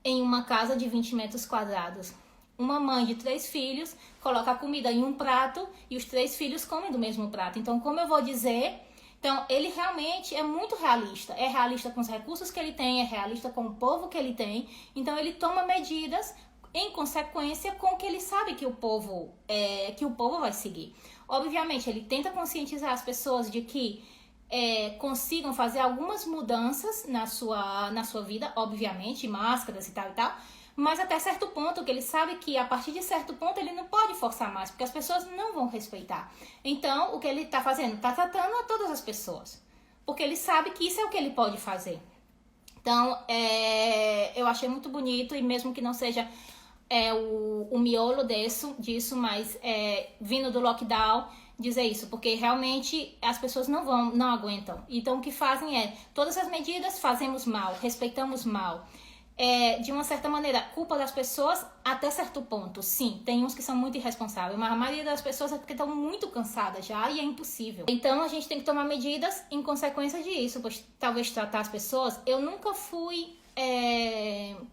em uma casa de 20 metros quadrados. Uma mãe de 3 filhos coloca a comida em um prato e os 3 filhos comem do mesmo prato. Então, como eu vou dizer... Então, ele realmente é muito realista. É realista com os recursos que ele tem, é realista com o povo que ele tem. Então, ele toma medidas em consequência com o que ele sabe que o povo vai seguir. Obviamente, ele tenta conscientizar as pessoas de que consigam fazer algumas mudanças na sua vida, obviamente, máscaras e tal, mas até certo ponto, que ele sabe que a partir de certo ponto ele não pode forçar mais, porque as pessoas não vão respeitar. Então, o que ele está fazendo? Está tratando a todas as pessoas, porque ele sabe que isso é o que ele pode fazer. Então, eu achei muito bonito, e mesmo que não seja o miolo disso, mas vindo do lockdown, dizer isso, porque realmente as pessoas não aguentam. Então, o que fazem todas as medidas fazemos mal, respeitamos mal. De uma certa maneira, culpa das pessoas até certo ponto. Sim, tem uns que são muito irresponsáveis, mas a maioria das pessoas é porque estão muito cansadas já e é impossível. Então, a gente tem que tomar medidas em consequência disso, pois talvez tratar as pessoas... Eu nunca fui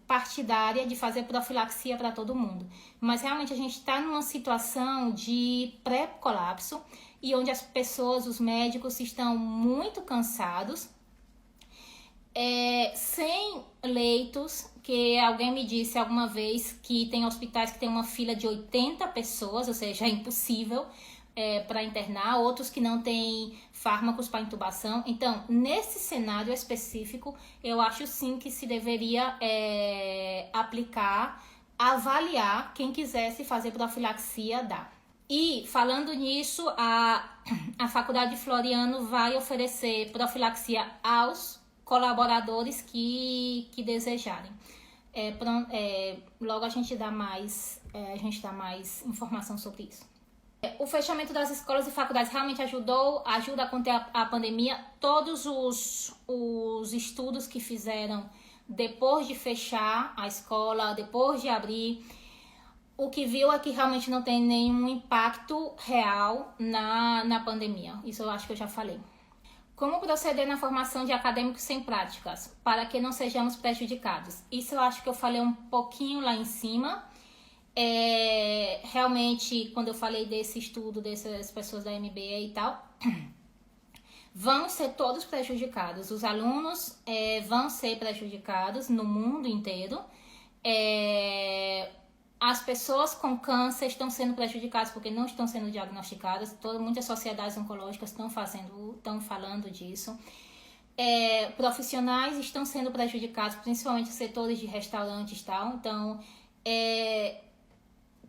partidária de fazer profilaxia para todo mundo, mas realmente a gente está numa situação de pré-colapso e onde as pessoas, os médicos, estão muito cansados, sem leitos, que alguém me disse alguma vez que tem hospitais que tem uma fila de 80 pessoas, ou seja, é impossível para internar, outros que não têm fármacos para intubação. Então, nesse cenário específico, eu acho sim que se deveria avaliar quem quisesse fazer profilaxia, dá. E, falando nisso, a Faculdade de Floriano vai oferecer profilaxia aos colaboradores que desejarem. Logo a gente dá mais informação sobre isso. O fechamento das escolas e faculdades realmente ajuda a conter a pandemia. Todos os estudos que fizeram depois de fechar a escola, depois de abrir, o que viu é que realmente não tem nenhum impacto real na pandemia. Isso eu acho que eu já falei. Como proceder na formação de acadêmicos sem práticas, para que não sejamos prejudicados? Isso eu acho que eu falei um pouquinho lá em cima. Realmente, quando eu falei desse estudo, dessas pessoas da MBA e tal, vamos ser todos prejudicados. Os alunos vão ser prejudicados no mundo inteiro. As pessoas com câncer estão sendo prejudicadas porque não estão sendo diagnosticadas. Muitas sociedades oncológicas estão falando disso. Profissionais estão sendo prejudicados, principalmente setores de restaurantes e tal. Então,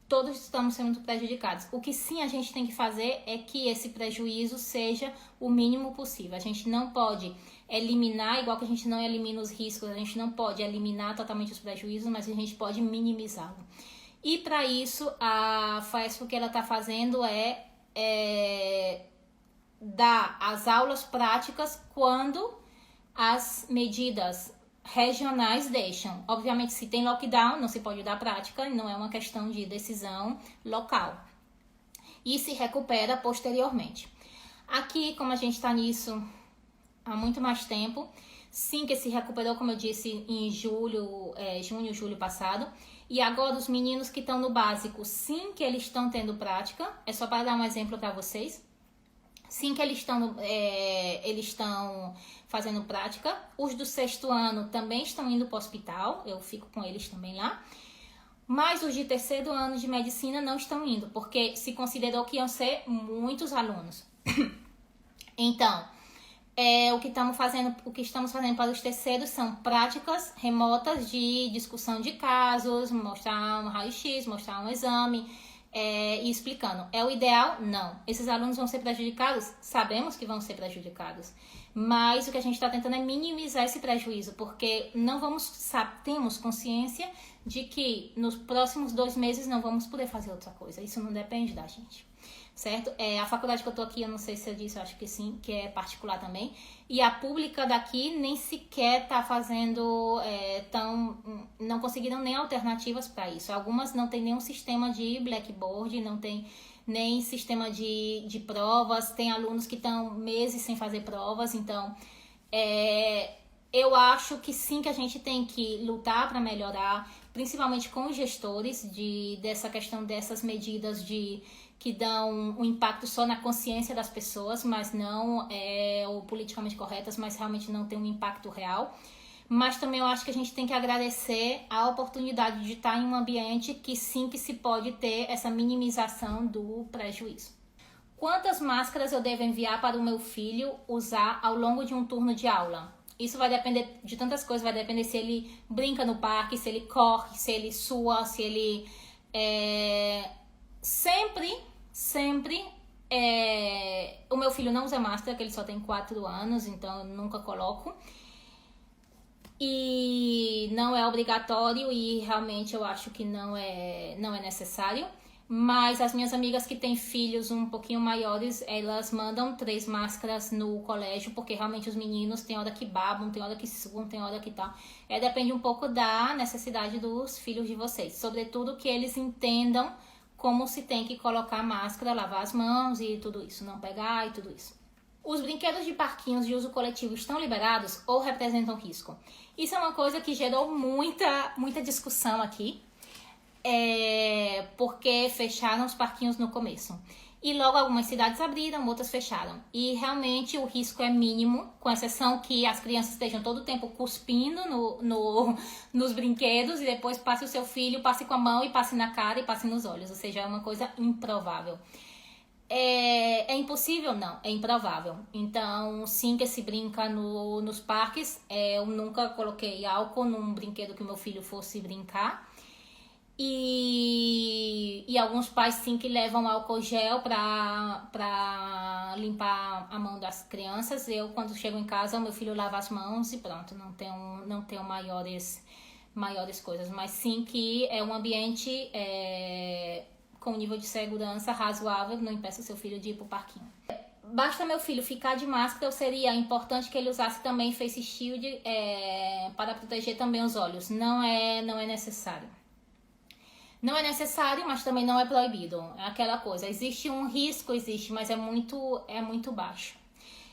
todos estamos sendo prejudicados. O que sim a gente tem que fazer é que esse prejuízo seja o mínimo possível. A gente não pode eliminar, igual que a gente não elimina os riscos, a gente não pode eliminar totalmente os prejuízos, mas a gente pode minimizá-lo. E para isso, a FAESP, o que ela está fazendo dar as aulas práticas quando as medidas regionais deixam. Obviamente, se tem lockdown, não se pode dar prática, não é uma questão de decisão local. E se recupera posteriormente. Aqui, como a gente está nisso há muito mais tempo, sim que se recuperou, como eu disse, em junho, julho passado. E agora os meninos que estão no básico, sim que eles estão tendo prática. É só para dar um exemplo para vocês. Sim que eles estão fazendo prática. Os do 6º ano também estão indo para o hospital. Eu fico com eles também lá. Mas os de 3º ano de medicina não estão indo, porque se considerou que iam ser muitos alunos. Então, o que estamos fazendo para os terceiros são práticas remotas de discussão de casos, mostrar um raio-x, mostrar um exame, e explicando. É o ideal? Não. Esses alunos vão ser prejudicados? Sabemos que vão ser prejudicados. Mas o que a gente está tentando é minimizar esse prejuízo, porque temos consciência de que nos próximos 2 meses não vamos poder fazer outra coisa. Isso não depende da gente. Certo? A faculdade que eu tô aqui, eu não sei se eu disse, eu acho que sim, que é particular também. E a pública daqui nem sequer tá fazendo, não conseguiram nem alternativas para isso. Algumas não tem nenhum sistema de blackboard, não tem nem sistema de provas. Tem alunos que estão meses sem fazer provas, então Eu acho que sim, que a gente tem que lutar para melhorar, principalmente com os gestores, dessa questão dessas medidas que dão um impacto só na consciência das pessoas, mas não ou politicamente corretas, mas realmente não tem um impacto real. Mas também eu acho que a gente tem que agradecer a oportunidade de estar em um ambiente que sim, que se pode ter essa minimização do prejuízo. Quantas máscaras eu devo enviar para o meu filho usar ao longo de um turno de aula? Isso vai depender de tantas coisas, vai depender se ele brinca no parque, se ele corre, se ele sua, se ele... Sempre, o meu filho não usa máscara, que ele só tem 4 anos, então eu nunca coloco. E não é obrigatório e realmente eu acho que não é necessário. Mas as minhas amigas que têm filhos um pouquinho maiores, elas mandam 3 máscaras no colégio, porque realmente os meninos tem hora que babam, tem hora que suam, tem hora que tal. Depende um pouco da necessidade dos filhos de vocês. Sobretudo que eles entendam como se tem que colocar máscara, lavar as mãos e tudo isso, não pegar e tudo isso. Os brinquedos de parquinhos de uso coletivo estão liberados ou representam risco? Isso é uma coisa que gerou muita discussão aqui. Porque fecharam os parquinhos no começo. E logo algumas cidades abriram, outras fecharam. E realmente o risco é mínimo, com exceção que as crianças estejam todo o tempo cuspindo nos brinquedos e depois passe o seu filho, passe com a mão e passe na cara e passe nos olhos. Ou seja, é uma coisa improvável. É impossível? Não, é improvável. Então, sim que se brinca nos parques. Eu nunca coloquei álcool num brinquedo que o meu filho fosse brincar. E alguns pais sim que levam álcool gel pra limpar a mão das crianças. Eu, quando chego em casa, o meu filho lava as mãos e pronto, não tenho maiores coisas. Mas sim que é um ambiente com nível de segurança razoável, não impeça o seu filho de ir pro parquinho. Basta meu filho ficar de máscara ou seria importante que ele usasse também face shield para proteger também os olhos? Não é necessário. Não é necessário, mas também não é proibido. É aquela coisa, existe um risco, mas é muito baixo.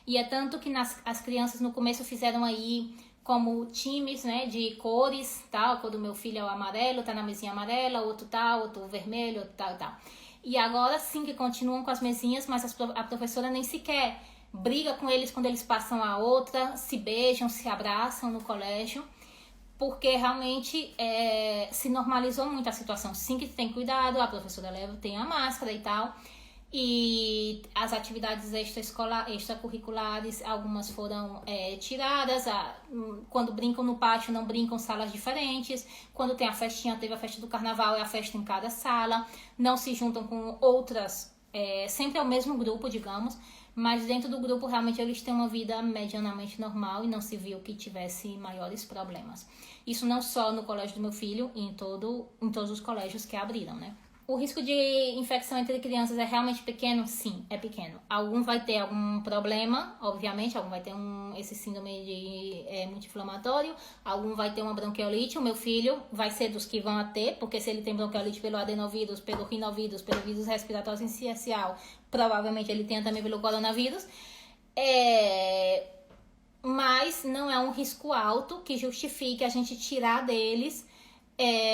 E é tanto que as crianças no começo fizeram aí como times, né, de cores, tal. A cor do meu filho é o amarelo, tá na mesinha amarela, outro tal, outro vermelho, outro tal. E agora sim que continuam com as mesinhas, mas a professora nem sequer briga com eles quando eles passam a outra, se beijam, se abraçam no colégio. Porque realmente se normalizou muito a situação. Sim que tem cuidado, a professora tem a máscara e tal. E as atividades extracurriculares, algumas foram tiradas. Quando brincam no pátio, não brincam salas diferentes. Quando tem a festinha, teve a festa do carnaval, é a festa em cada sala. Não se juntam com outras, sempre é o mesmo grupo, digamos. Mas dentro do grupo, realmente, eles têm uma vida medianamente normal e não se viu que tivesse maiores problemas. Isso não só no colégio do meu filho, em todos os colégios que abriram, né? O risco de infecção entre crianças é realmente pequeno? Sim, é pequeno. Algum vai ter algum problema, obviamente, algum vai ter esse síndrome de multi-inflamatório, algum vai ter uma bronquiolite. O meu filho vai ser dos que vão ter, porque se ele tem bronquiolite pelo adenovírus, pelo rinovírus, pelo vírus respiratório sincicial, provavelmente ele tenha também pelo coronavírus. Mas não é um risco alto que justifique a gente tirar deles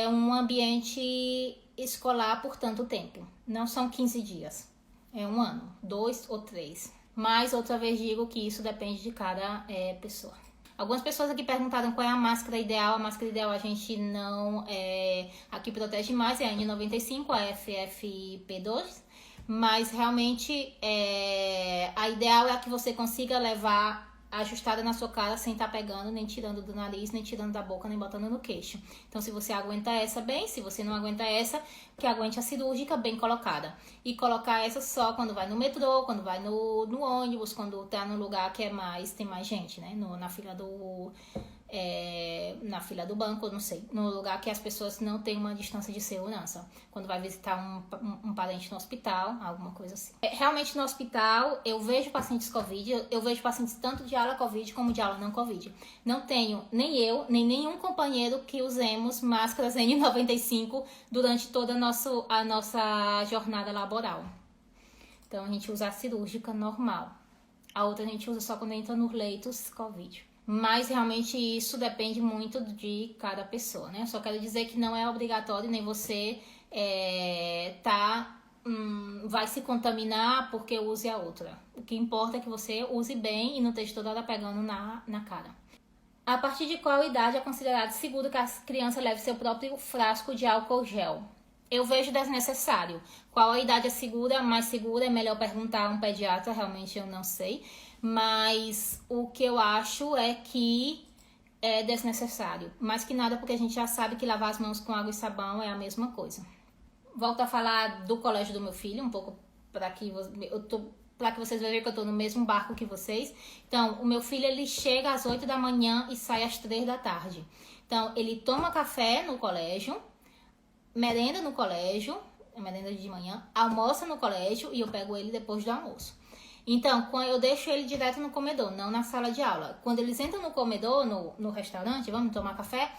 um ambiente escolar por tanto tempo. Não são 15 dias, é 1 ano, 2 ou 3. Mas outra vez digo que isso depende de cada pessoa. Algumas pessoas aqui perguntaram qual é a máscara ideal. A máscara ideal a gente não... a que protege mais é a N95, a FFP2. Mas realmente a ideal é a que você consiga levar ajustada na sua cara sem estar pegando, nem tirando do nariz, nem tirando da boca, nem botando no queixo. Então, se você aguenta essa, bem. Se você não aguenta essa, que aguente a cirúrgica bem colocada. E colocar essa só quando vai no metrô, quando vai no ônibus, quando tá num lugar que tem mais gente, né? Na fila do banco, não sei. No lugar que as pessoas não têm uma distância de segurança. Quando vai visitar um parente no hospital, alguma coisa assim. Realmente no hospital, eu vejo pacientes Covid, eu vejo pacientes tanto de ala Covid como de ala não Covid. Não tenho, nem eu, nem nenhum companheiro que usemos máscaras N95 durante toda a nossa jornada laboral. Então, a gente usa a cirúrgica normal. a outra a gente usa só quando entra nos leitos Covid. Mas realmente isso depende muito de cada pessoa, né? Só quero dizer que não é obrigatório, nem você vai se contaminar porque use a outra. O que importa é que você use bem e não esteja toda hora pegando na cara. A partir de qual idade é considerado seguro que a criança leve seu próprio frasco de álcool gel? Eu vejo desnecessário. Qual a idade é segura? Mais segura? É melhor perguntar a um pediatra, realmente eu não sei. Mas o que eu acho é que é desnecessário. Mais que nada porque a gente já sabe que lavar as mãos com água e sabão é a mesma coisa. Volto a falar do colégio do meu filho, um pouco para que vocês vejam que eu tô no mesmo barco que vocês. Então, o meu filho, ele chega às 8 da manhã e sai às 3 da tarde. Então, ele toma café no colégio, merenda no colégio, merenda de manhã, almoça no colégio e eu pego ele depois do almoço. Então, quando eu deixo ele direto no comedor, não na sala de aula. Quando eles entram no comedor, no restaurante, vamos tomar café,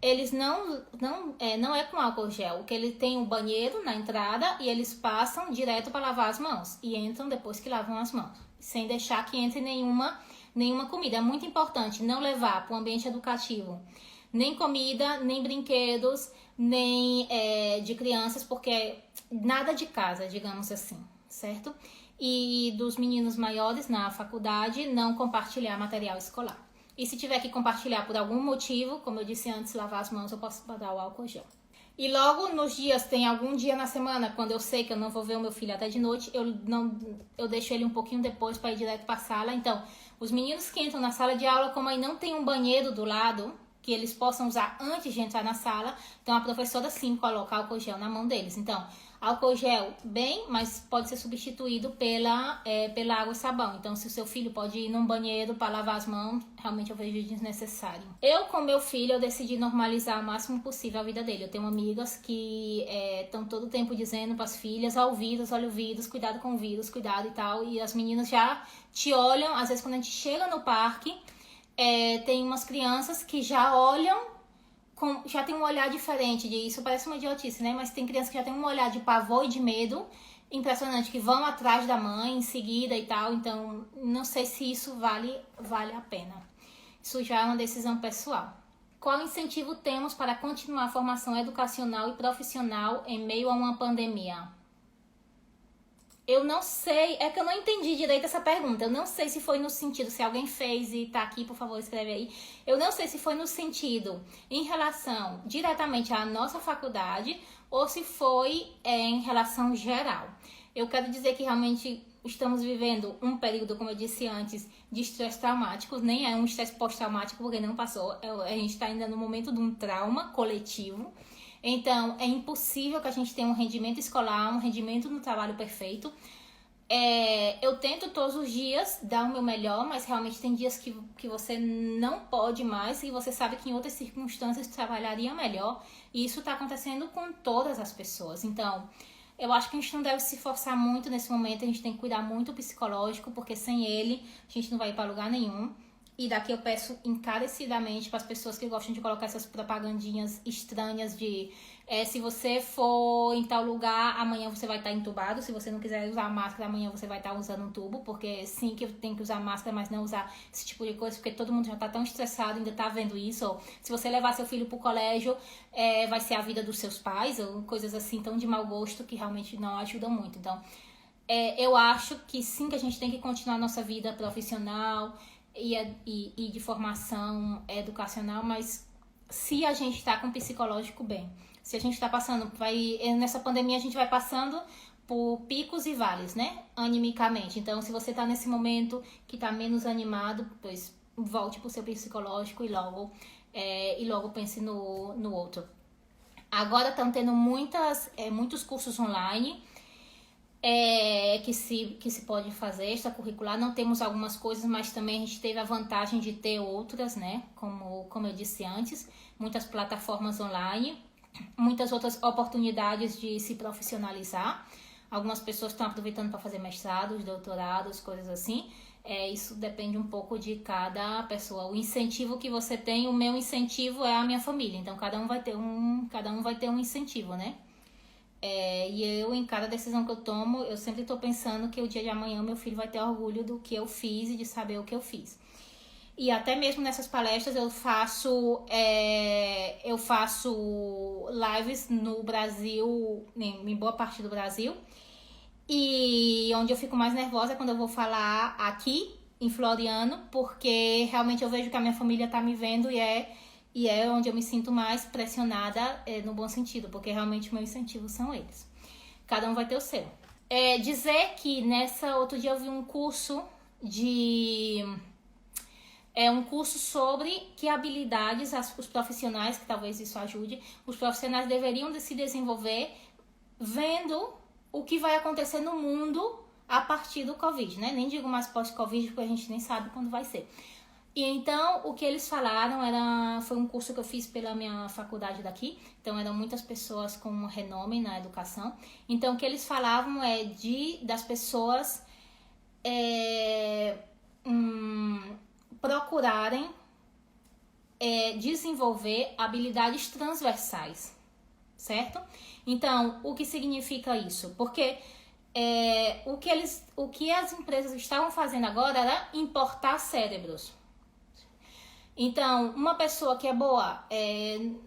eles não é com álcool gel, que ele tem um banheiro na entrada e eles passam direto para lavar as mãos e entram depois que lavam as mãos, sem deixar que entre nenhuma comida. É muito importante não levar para o ambiente educativo nem comida, nem brinquedos, nem de crianças, porque nada de casa, digamos assim, certo? E dos meninos maiores na faculdade, não compartilhar material escolar. E se tiver que compartilhar por algum motivo, como eu disse antes, lavar as mãos, eu posso dar o álcool gel. E logo nos dias, tem algum dia na semana, quando eu sei que eu não vou ver o meu filho até de noite, eu deixo ele um pouquinho depois para ir direto para a sala. Então, os meninos que entram na sala de aula, como aí não tem um banheiro do lado, que eles possam usar antes de entrar na sala, então a professora sim coloca álcool gel na mão deles. Então, álcool gel bem, mas pode ser substituído pela água e sabão. Então, se o seu filho pode ir num banheiro para lavar as mãos, realmente eu vejo desnecessário. Eu, com meu filho, eu decidi normalizar o máximo possível a vida dele. Eu tenho amigas que estão todo o tempo dizendo para as filhas, ó, o vírus, olha o vírus, cuidado com o vírus, cuidado e tal. E as meninas já te olham, às vezes quando a gente chega no parque, tem umas crianças que já olham, já tem um olhar diferente disso, parece uma idiotice, né? Mas tem crianças que já tem um olhar de pavor e de medo impressionante, que vão atrás da mãe em seguida e tal. Então, não sei se isso vale a pena. Isso já é uma decisão pessoal. Qual incentivo temos para continuar a formação educacional e profissional em meio a uma pandemia? Eu não sei, é que eu não entendi direito essa pergunta. Eu não sei se foi no sentido, se alguém fez e tá aqui, por favor, escreve aí. Eu não sei se foi no sentido em relação diretamente à nossa faculdade ou se foi em relação geral. Eu quero dizer que realmente estamos vivendo um período, como eu disse antes, de estresse traumático. Nem é um estresse pós-traumático porque não passou. A gente está ainda no momento de um trauma coletivo. Então, é impossível que a gente tenha um rendimento escolar, um rendimento no trabalho perfeito. Eu tento todos os dias dar o meu melhor, mas realmente tem dias que você não pode mais e você sabe que em outras circunstâncias trabalharia melhor. E isso está acontecendo com todas as pessoas. Então, eu acho que a gente não deve se forçar muito nesse momento, a gente tem que cuidar muito do psicológico, porque sem ele a gente não vai ir para lugar nenhum. E daqui eu peço encarecidamente para as pessoas que gostam de colocar essas propagandinhas estranhas de se você for em tal lugar, amanhã você vai estar entubado. Se você não quiser usar máscara, amanhã você vai estar usando um tubo. Porque sim que tem que usar máscara, mas não usar esse tipo de coisa, porque todo mundo já está tão estressado, ainda está vendo isso. Ou se você levar seu filho para o colégio, vai ser a vida dos seus pais, ou coisas assim tão de mau gosto que realmente não ajudam muito. Então, eu acho que sim que a gente tem que continuar a nossa vida profissional e de formação educacional, mas se a gente está com o psicológico bem, se a gente está passando, nessa pandemia a gente vai passando por picos e vales, né, animicamente. Então, se você está nesse momento que está menos animado, pois volte para o seu psicológico e logo pense no outro. Agora estão tendo muitos cursos online, que se pode fazer extracurricular. Não temos algumas coisas, mas também a gente teve a vantagem de ter outras, né? Como eu disse antes, muitas plataformas online, muitas outras oportunidades de se profissionalizar. Algumas pessoas estão aproveitando para fazer mestrados, doutorados, coisas assim. Isso depende um pouco de cada pessoa. O incentivo que você tem, o meu incentivo é a minha família. Então, cada um vai ter um incentivo, né? E eu, em cada decisão que eu tomo, eu sempre estou pensando que o dia de amanhã meu filho vai ter orgulho do que eu fiz e de saber o que eu fiz. E até mesmo nessas palestras eu faço lives no Brasil, em boa parte do Brasil. E onde eu fico mais nervosa é quando eu vou falar aqui, em Floriano, porque realmente eu vejo que a minha família tá me vendo e é onde eu me sinto mais pressionada, no bom sentido, porque realmente o meu incentivo são eles. Cada um vai ter o seu. Dizer que outro dia eu vi um curso um curso sobre que habilidades os profissionais, que talvez isso ajude, os profissionais deveriam se desenvolver vendo o que vai acontecer no mundo a partir do Covid, né? Nem digo mais pós-Covid, porque a gente nem sabe quando vai ser. E então, o que eles falaram foi um curso que eu fiz pela minha faculdade daqui, então eram muitas pessoas com renome na educação. Então, o que eles falavam das pessoas procurarem desenvolver habilidades transversais, certo? Então, o que significa isso? Porque o que as empresas estavam fazendo agora era importar cérebros. Então, uma pessoa que é boa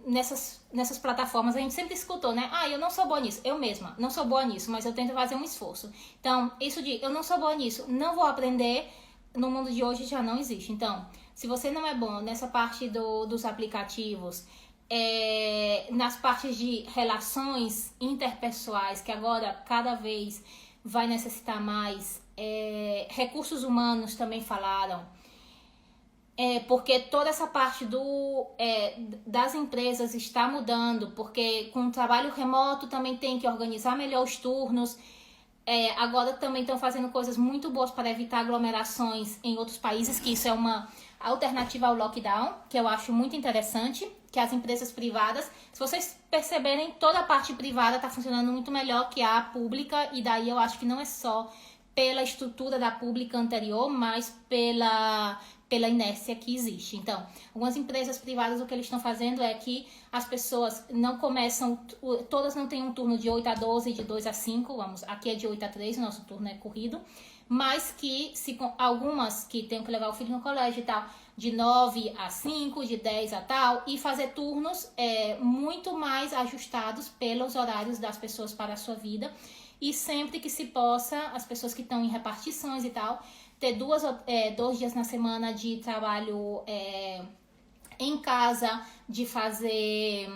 nessas plataformas, a gente sempre escutou, né? Eu não sou boa nisso. Eu mesma não sou boa nisso, mas eu tento fazer um esforço. Então, isso de eu não sou boa nisso, não vou aprender, no mundo de hoje já não existe. Então, se você não é bom nessa parte dos aplicativos, nas partes de relações interpessoais, que agora cada vez vai necessitar mais, recursos humanos também falaram, porque toda essa parte das empresas está mudando, porque com o trabalho remoto também tem que organizar melhor os turnos. Agora também estão fazendo coisas muito boas para evitar aglomerações em outros países, que isso é uma alternativa ao lockdown, que eu acho muito interessante, que as empresas privadas, se vocês perceberem, toda a parte privada está funcionando muito melhor que a pública, e daí eu acho que não é só pela estrutura da pública anterior, mas pela inércia que existe. Então, algumas empresas privadas, o que eles estão fazendo é que as pessoas não começam, todas não têm um turno de 8 a 12, de 2 a 5, aqui é de 8 a 3, o nosso turno é corrido, mas que algumas que têm que levar o filho no colégio e tal, de 9 a 5, de 10 a tal, e fazer turnos muito mais ajustados pelos horários das pessoas para a sua vida, e sempre que se possa, as pessoas que estão em repartições e tal, ter 2 dias na semana de trabalho em casa, de fazer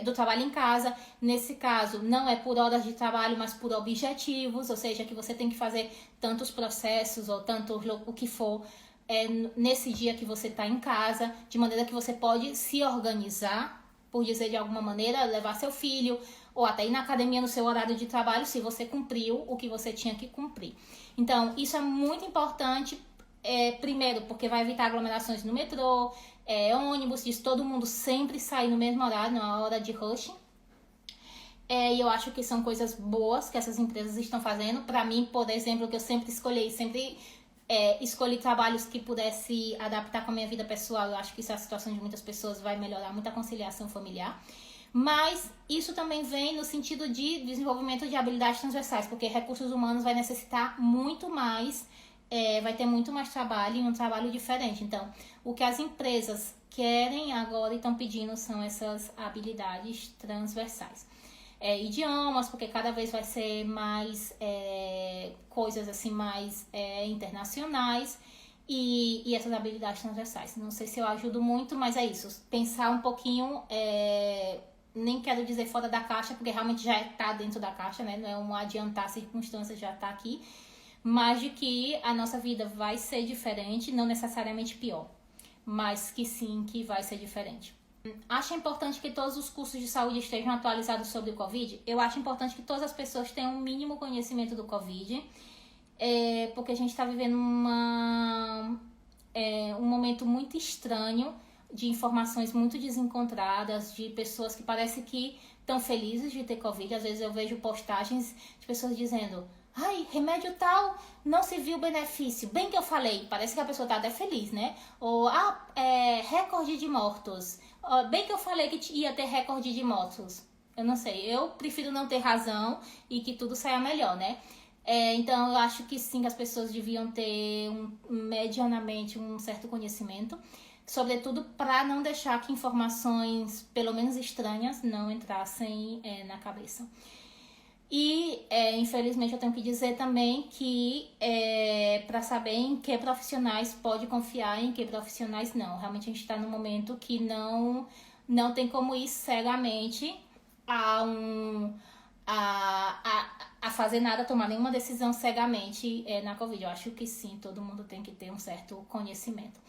do trabalho em casa. Nesse caso, não é por horas de trabalho, mas por objetivos, ou seja, que você tem que fazer tantos processos ou tanto o que for nesse dia que você está em casa, de maneira que você pode se organizar, por dizer de alguma maneira, levar seu filho, ou até ir na academia no seu horário de trabalho, se você cumpriu o que você tinha que cumprir. Então, isso é muito importante, primeiro, porque vai evitar aglomerações no metrô, ônibus, diz todo mundo sempre sair no mesmo horário, na hora de rush. E eu acho que são coisas boas que essas empresas estão fazendo. Para mim, por exemplo, que eu sempre escolhi trabalhos que pudesse adaptar com a minha vida pessoal. Eu acho que isso é a situação de muitas pessoas, vai melhorar muito a conciliação familiar. Mas isso também vem no sentido de desenvolvimento de habilidades transversais, porque recursos humanos vai necessitar muito mais, vai ter muito mais trabalho e um trabalho diferente. Então, o que as empresas querem agora e estão pedindo são essas habilidades transversais. Idiomas, porque cada vez vai ser mais coisas assim mais internacionais, e essas habilidades transversais. Não sei se eu ajudo muito, mas é isso. Pensar um pouquinho, nem quero dizer fora da caixa, porque realmente já está dentro da caixa, né? Não é um adiantar circunstâncias, já está aqui. Mas de que a nossa vida vai ser diferente, não necessariamente pior, mas que sim, que vai ser diferente. Acho importante que todos os cursos de saúde estejam atualizados sobre o Covid. Eu acho importante que todas as pessoas tenham um mínimo conhecimento do Covid, porque a gente está vivendo um momento muito estranho, de informações muito desencontradas, de pessoas que parece que estão felizes de ter Covid. Às vezes eu vejo postagens de pessoas dizendo: ai, remédio tal, não se viu benefício. Bem que eu falei, parece que a pessoa tá até feliz, né? Ou, recorde de mortos. Bem que eu falei que ia ter recorde de mortos. Eu não sei, eu prefiro não ter razão e que tudo saia melhor, né? Então, eu acho que sim, que as pessoas deviam ter medianamente um certo conhecimento, sobretudo para não deixar que informações, pelo menos estranhas, não entrassem na cabeça. E, infelizmente, eu tenho que dizer também que para saber em que profissionais pode confiar e em que profissionais não. Realmente a gente está num momento que não tem como ir cegamente a fazer nada, tomar nenhuma decisão cegamente na Covid. Eu acho que sim, todo mundo tem que ter um certo conhecimento.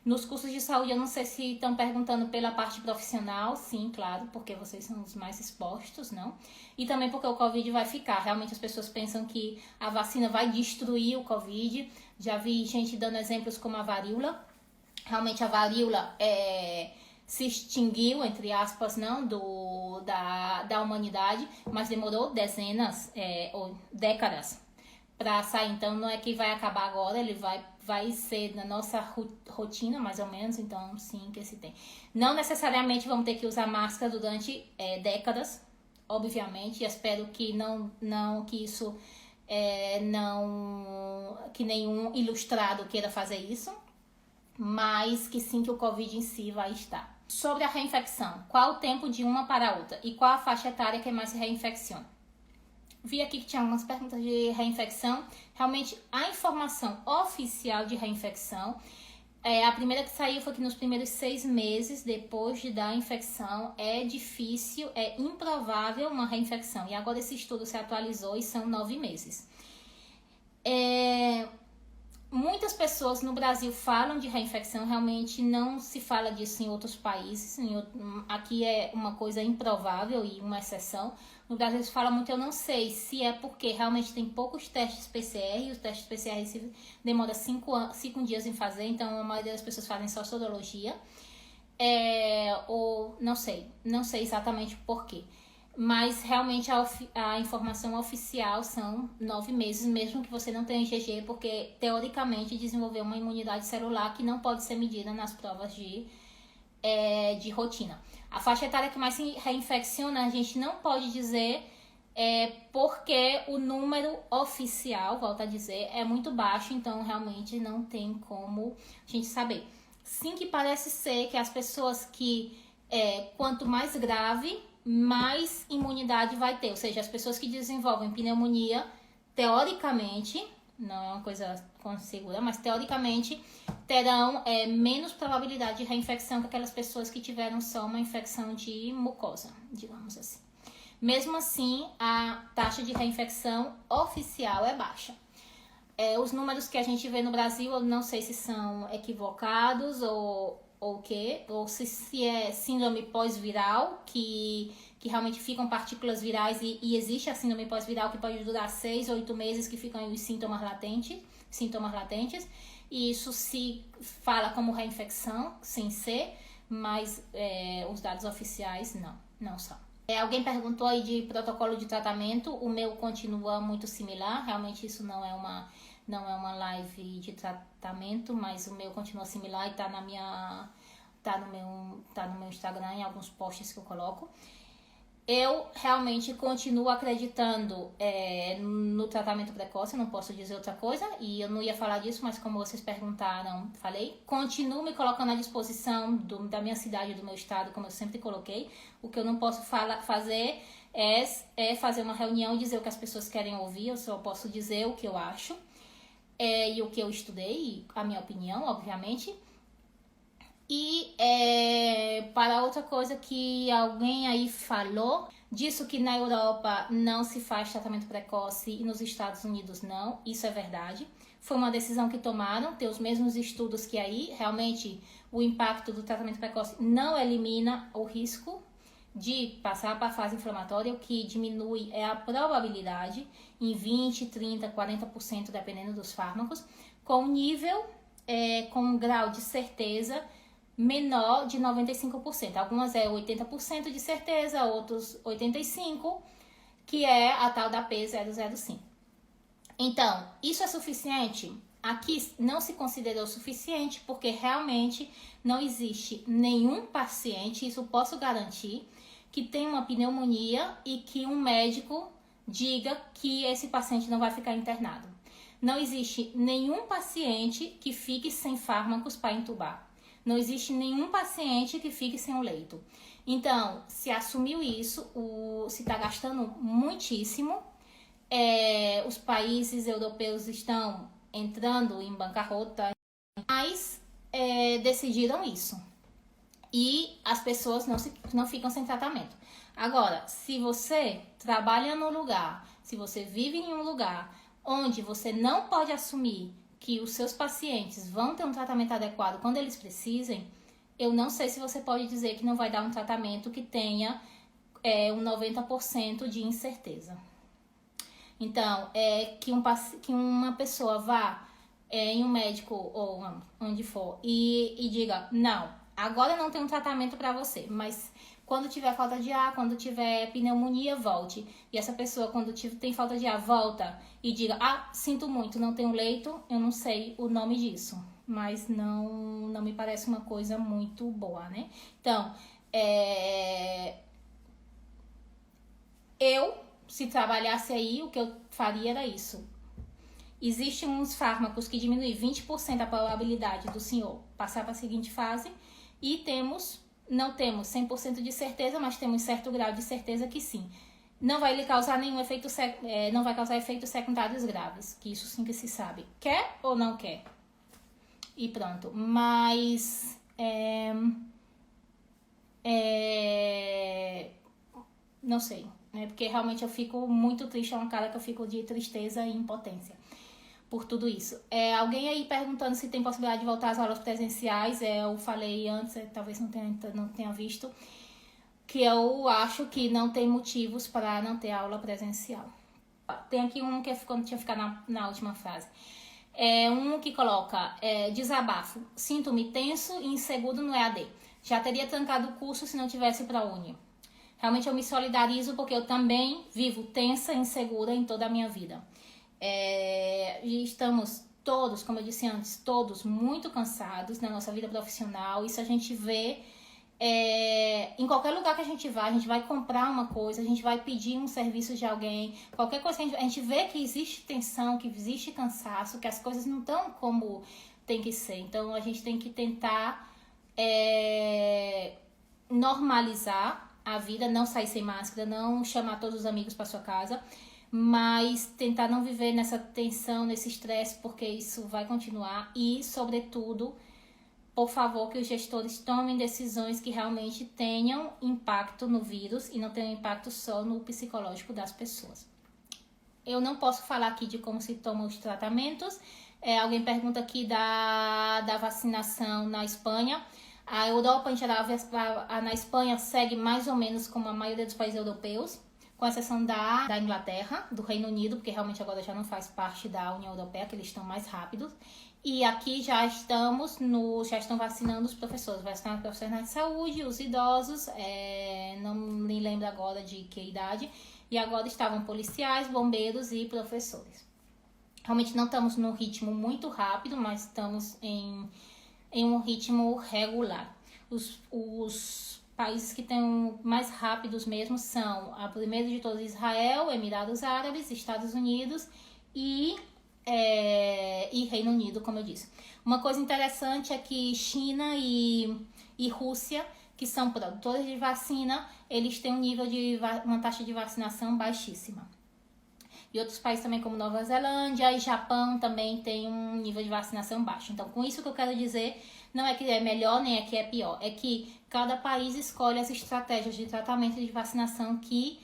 Nos cursos de saúde, eu não sei se estão perguntando pela parte profissional. Sim, claro, porque vocês são os mais expostos, não? E também porque o Covid vai ficar. Realmente as pessoas pensam que a vacina vai destruir o Covid. Já vi gente dando exemplos como a varíola. Realmente a varíola se extinguiu, entre aspas, não, da humanidade, mas demorou dezenas ou décadas para sair. Então não é que vai acabar agora, ele vai ser na nossa rotina, mais ou menos. Então sim, que se tem. Não necessariamente vamos ter que usar máscara durante décadas, obviamente. E espero que que isso que nenhum ilustrado queira fazer isso, mas que sim, que o Covid em si vai estar. Sobre a reinfecção, qual o tempo de uma para a outra e qual a faixa etária que mais se reinfecciona? Vi aqui que tinha algumas perguntas de reinfecção. Realmente, a informação oficial de reinfecção, a primeira que saiu foi que nos primeiros 6 meses depois da infecção é difícil, é improvável uma reinfecção. E agora esse estudo se atualizou e são 9 meses. Muitas pessoas no Brasil falam de reinfecção, realmente não se fala disso em outros países. Aqui é uma coisa improvável e uma exceção. No Brasil se fala muito, eu não sei se é porque realmente tem poucos testes PCR, e os testes PCR demoram 5 dias em fazer, então a maioria das pessoas fazem só sorologia. Ou não sei exatamente por quê. Mas realmente a informação oficial são 9 meses, mesmo que você não tenha IgG, porque teoricamente desenvolveu uma imunidade celular que não pode ser medida nas provas de rotina. A faixa etária que mais se reinfecciona, a gente não pode dizer porque o número oficial, volto a dizer, é muito baixo, então realmente não tem como a gente saber. Sim, que parece ser que as pessoas que quanto mais grave, mais imunidade vai ter. Ou seja, as pessoas que desenvolvem pneumonia, teoricamente, não é uma coisa segura, mas teoricamente terão menos probabilidade de reinfecção que aquelas pessoas que tiveram só uma infecção de mucosa, digamos assim. Mesmo assim, a taxa de reinfecção oficial é baixa. Os números que a gente vê no Brasil, eu não sei se são equivocados ou se é síndrome pós-viral, que realmente ficam partículas virais e existe a síndrome pós-viral que pode durar 6 ou 8 meses, que ficam os sintomas latentes, e isso se fala como reinfecção, sem ser, mas os dados oficiais não são. Alguém perguntou aí de protocolo de tratamento, o meu continua muito similar, realmente isso não é uma live de tratamento, mas o meu continua similar e tá no meu Instagram, em alguns posts que eu coloco. Eu realmente continuo acreditando no tratamento precoce, não posso dizer outra coisa, e eu não ia falar disso, mas como vocês perguntaram, falei. Continuo me colocando à disposição da minha cidade, do meu estado, como eu sempre coloquei. O que eu não posso fazer é fazer uma reunião e dizer o que as pessoas querem ouvir, eu só posso dizer o que eu acho e o que eu estudei, a minha opinião, obviamente. E para outra coisa que alguém aí falou, disso que na Europa não se faz tratamento precoce e nos Estados Unidos não, isso é verdade. Foi uma decisão que tomaram, ter os mesmos estudos que aí. Realmente o impacto do tratamento precoce não elimina o risco de passar para a fase inflamatória, o que diminui é a probabilidade em 20, 30, 40%, dependendo dos fármacos, com um grau de certeza menor de 95%. Algumas 80% de certeza, outros 85%, que é a tal da P005. Então, isso é suficiente? Aqui não se considerou suficiente porque realmente não existe nenhum paciente, isso eu posso garantir, que tem uma pneumonia e que um médico diga que esse paciente não vai ficar internado. Não existe nenhum paciente que fique sem fármacos para entubar. Não existe nenhum paciente que fique sem um leito. Então, se assumiu isso, se está gastando muitíssimo, os países europeus estão entrando em bancarrota, mas decidiram isso. E as pessoas não ficam sem tratamento. Agora, se você trabalha num lugar, se você vive em um lugar onde você não pode assumir que os seus pacientes vão ter um tratamento adequado quando eles precisem, eu não sei se você pode dizer que não vai dar um tratamento que tenha um 90% de incerteza. Então, que uma pessoa vá em um médico ou onde for e diga, não, agora não tem um tratamento para você, mas quando tiver falta de ar, quando tiver pneumonia, volte. E essa pessoa, quando tem falta de ar, volta e diga, sinto muito, não tenho leito, eu não sei o nome disso. Mas não me parece uma coisa muito boa, né? Então, se trabalhasse aí, o que eu faria era isso. Existem uns fármacos que diminuem 20% a probabilidade do senhor passar para a seguinte fase e não temos 100% de certeza, mas temos certo grau de certeza que sim. Não vai lhe causar nenhum efeito, não vai causar efeitos secundários graves, que isso sim que se sabe. Quer ou não quer? E pronto. Mas não sei, né? Porque realmente eu fico muito triste, é uma cara que eu fico de tristeza e impotência por tudo isso. Alguém aí perguntando se tem possibilidade de voltar às aulas presenciais. Eu falei antes, talvez não tenha visto, que eu acho que não tem motivos para não ter aula presencial. Tem aqui um que tinha ficado na última frase. Um que coloca desabafo. Sinto-me tenso e inseguro no EAD. Já teria trancado o curso se não tivesse para a Uni. Realmente eu me solidarizo porque eu também vivo tensa e insegura em toda a minha vida. E estamos todos, como eu disse antes, todos muito cansados na nossa vida profissional. Isso a gente vê em qualquer lugar que a gente vai comprar uma coisa, a gente vai pedir um serviço de alguém, qualquer coisa que a gente vê que existe tensão, que existe cansaço, que as coisas não estão como tem que ser. Então a gente tem que tentar normalizar a vida, não sair sem máscara, não chamar todos os amigos para sua casa, mas tentar não viver nessa tensão, nesse estresse, porque isso vai continuar. E, sobretudo, por favor, que os gestores tomem decisões que realmente tenham impacto no vírus e não tenham impacto só no psicológico das pessoas. Eu não posso falar aqui de como se tomam os tratamentos. Alguém pergunta aqui da vacinação na Espanha. A Europa, em geral, na Espanha, segue mais ou menos como a maioria dos países europeus, com exceção da Inglaterra, do Reino Unido, porque realmente agora já não faz parte da União Europeia, que eles estão mais rápidos. E aqui já estão vacinando os professores, vacinando os profissionais de saúde, os idosos, não me lembro agora de que idade, e agora estavam policiais, bombeiros e professores. Realmente não estamos num ritmo muito rápido, mas estamos em um ritmo regular. Os países que estão mais rápidos mesmo são, a primeiro de todos, Israel, Emirados Árabes, Estados Unidos e Reino Unido, como eu disse. Uma coisa interessante é que China e Rússia, que são produtores de vacina, eles têm uma taxa de vacinação baixíssima. E outros países também, como Nova Zelândia e Japão, também tem um nível de vacinação baixo. Então, com isso que eu quero dizer, não é que é melhor nem é que é pior. É que cada país escolhe as estratégias de tratamento e de vacinação que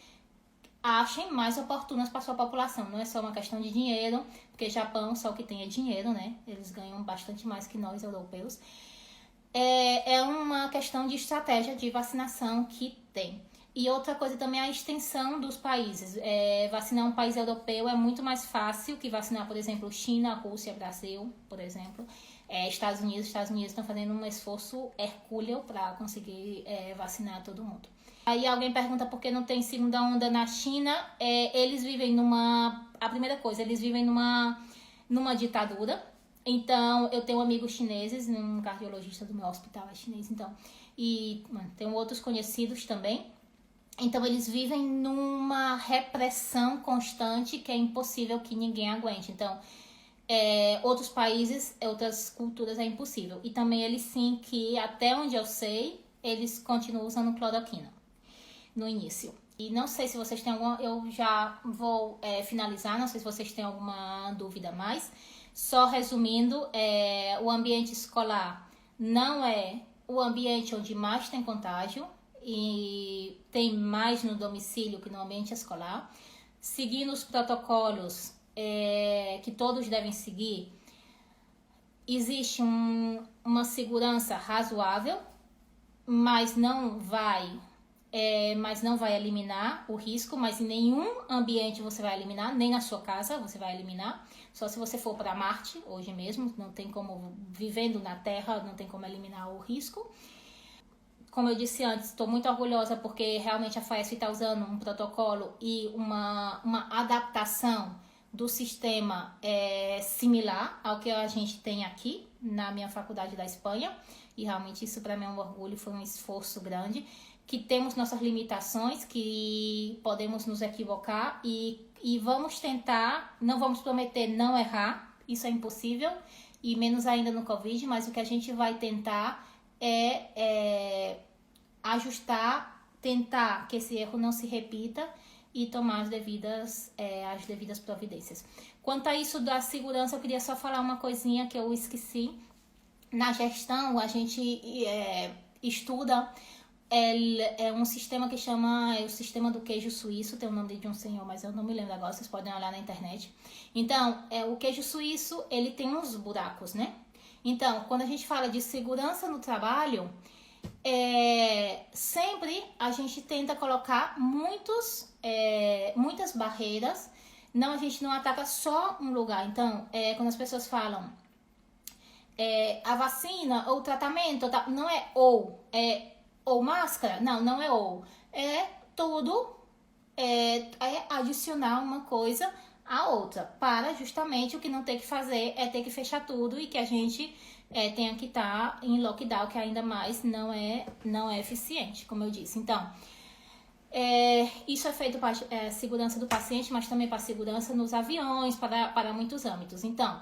achem mais oportunas para a sua população. Não é só uma questão de dinheiro, porque Japão só o que tem é dinheiro, né? Eles ganham bastante mais que nós, europeus. É uma questão de estratégia de vacinação que tem. E outra coisa também é a extensão dos países. Vacinar um país europeu é muito mais fácil que vacinar, por exemplo, China, Rússia, Brasil, por exemplo. Estados Unidos estão fazendo um esforço hercúleo para conseguir vacinar todo mundo. Aí alguém pergunta por que não tem segunda onda na China. Eles vivem a primeira coisa, eles vivem numa ditadura. Então, eu tenho amigos chineses, um cardiologista do meu hospital é chinês, então. E tenho outros conhecidos também. Então, eles vivem numa repressão constante que é impossível que ninguém aguente. Então, outros países, outras culturas é impossível. E também eles sim que, até onde eu sei, eles continuam usando cloroquina no início. E não sei se vocês têm alguma... Eu já vou finalizar, não sei se vocês têm alguma dúvida a mais. Só resumindo, o ambiente escolar não é o ambiente onde mais tem contágio e tem mais no domicílio que no ambiente escolar. Seguindo os protocolos que todos devem seguir, existe uma segurança razoável, mas não vai eliminar o risco, mas em nenhum ambiente você vai eliminar, nem na sua casa você vai eliminar, só se você for para Marte, hoje mesmo, não tem como, vivendo na Terra, não tem como eliminar o risco. Como eu disse antes, estou muito orgulhosa porque realmente a FAESP está usando um protocolo e uma adaptação do sistema similar ao que a gente tem aqui na minha faculdade da Espanha, e realmente isso para mim é um orgulho, foi um esforço grande, que temos nossas limitações, que podemos nos equivocar e vamos tentar, não vamos prometer não errar, isso é impossível, e menos ainda no Covid, mas o que a gente vai tentar ajustar, tentar que esse erro não se repita e tomar as devidas providências. Quanto a isso da segurança, eu queria só falar uma coisinha que eu esqueci. Na gestão, a gente estuda um sistema que chama o sistema do queijo suíço, tem o nome de um senhor, mas eu não me lembro agora, vocês podem olhar na internet. Então, o queijo suíço, ele tem uns buracos, né? Então, quando a gente fala de segurança no trabalho, sempre a gente tenta colocar muitas barreiras. Não, a gente não ataca só um lugar. Então, quando as pessoas falam a vacina ou o tratamento, não é ou máscara, não é ou. É tudo, adicionar uma coisa à outra, para justamente o que não ter que fazer é ter que fechar tudo e que a gente tenha que estar em lockdown, que ainda mais não é eficiente, como eu disse. Então, isso é feito para segurança do paciente, mas também para segurança nos aviões, para muitos âmbitos. Então,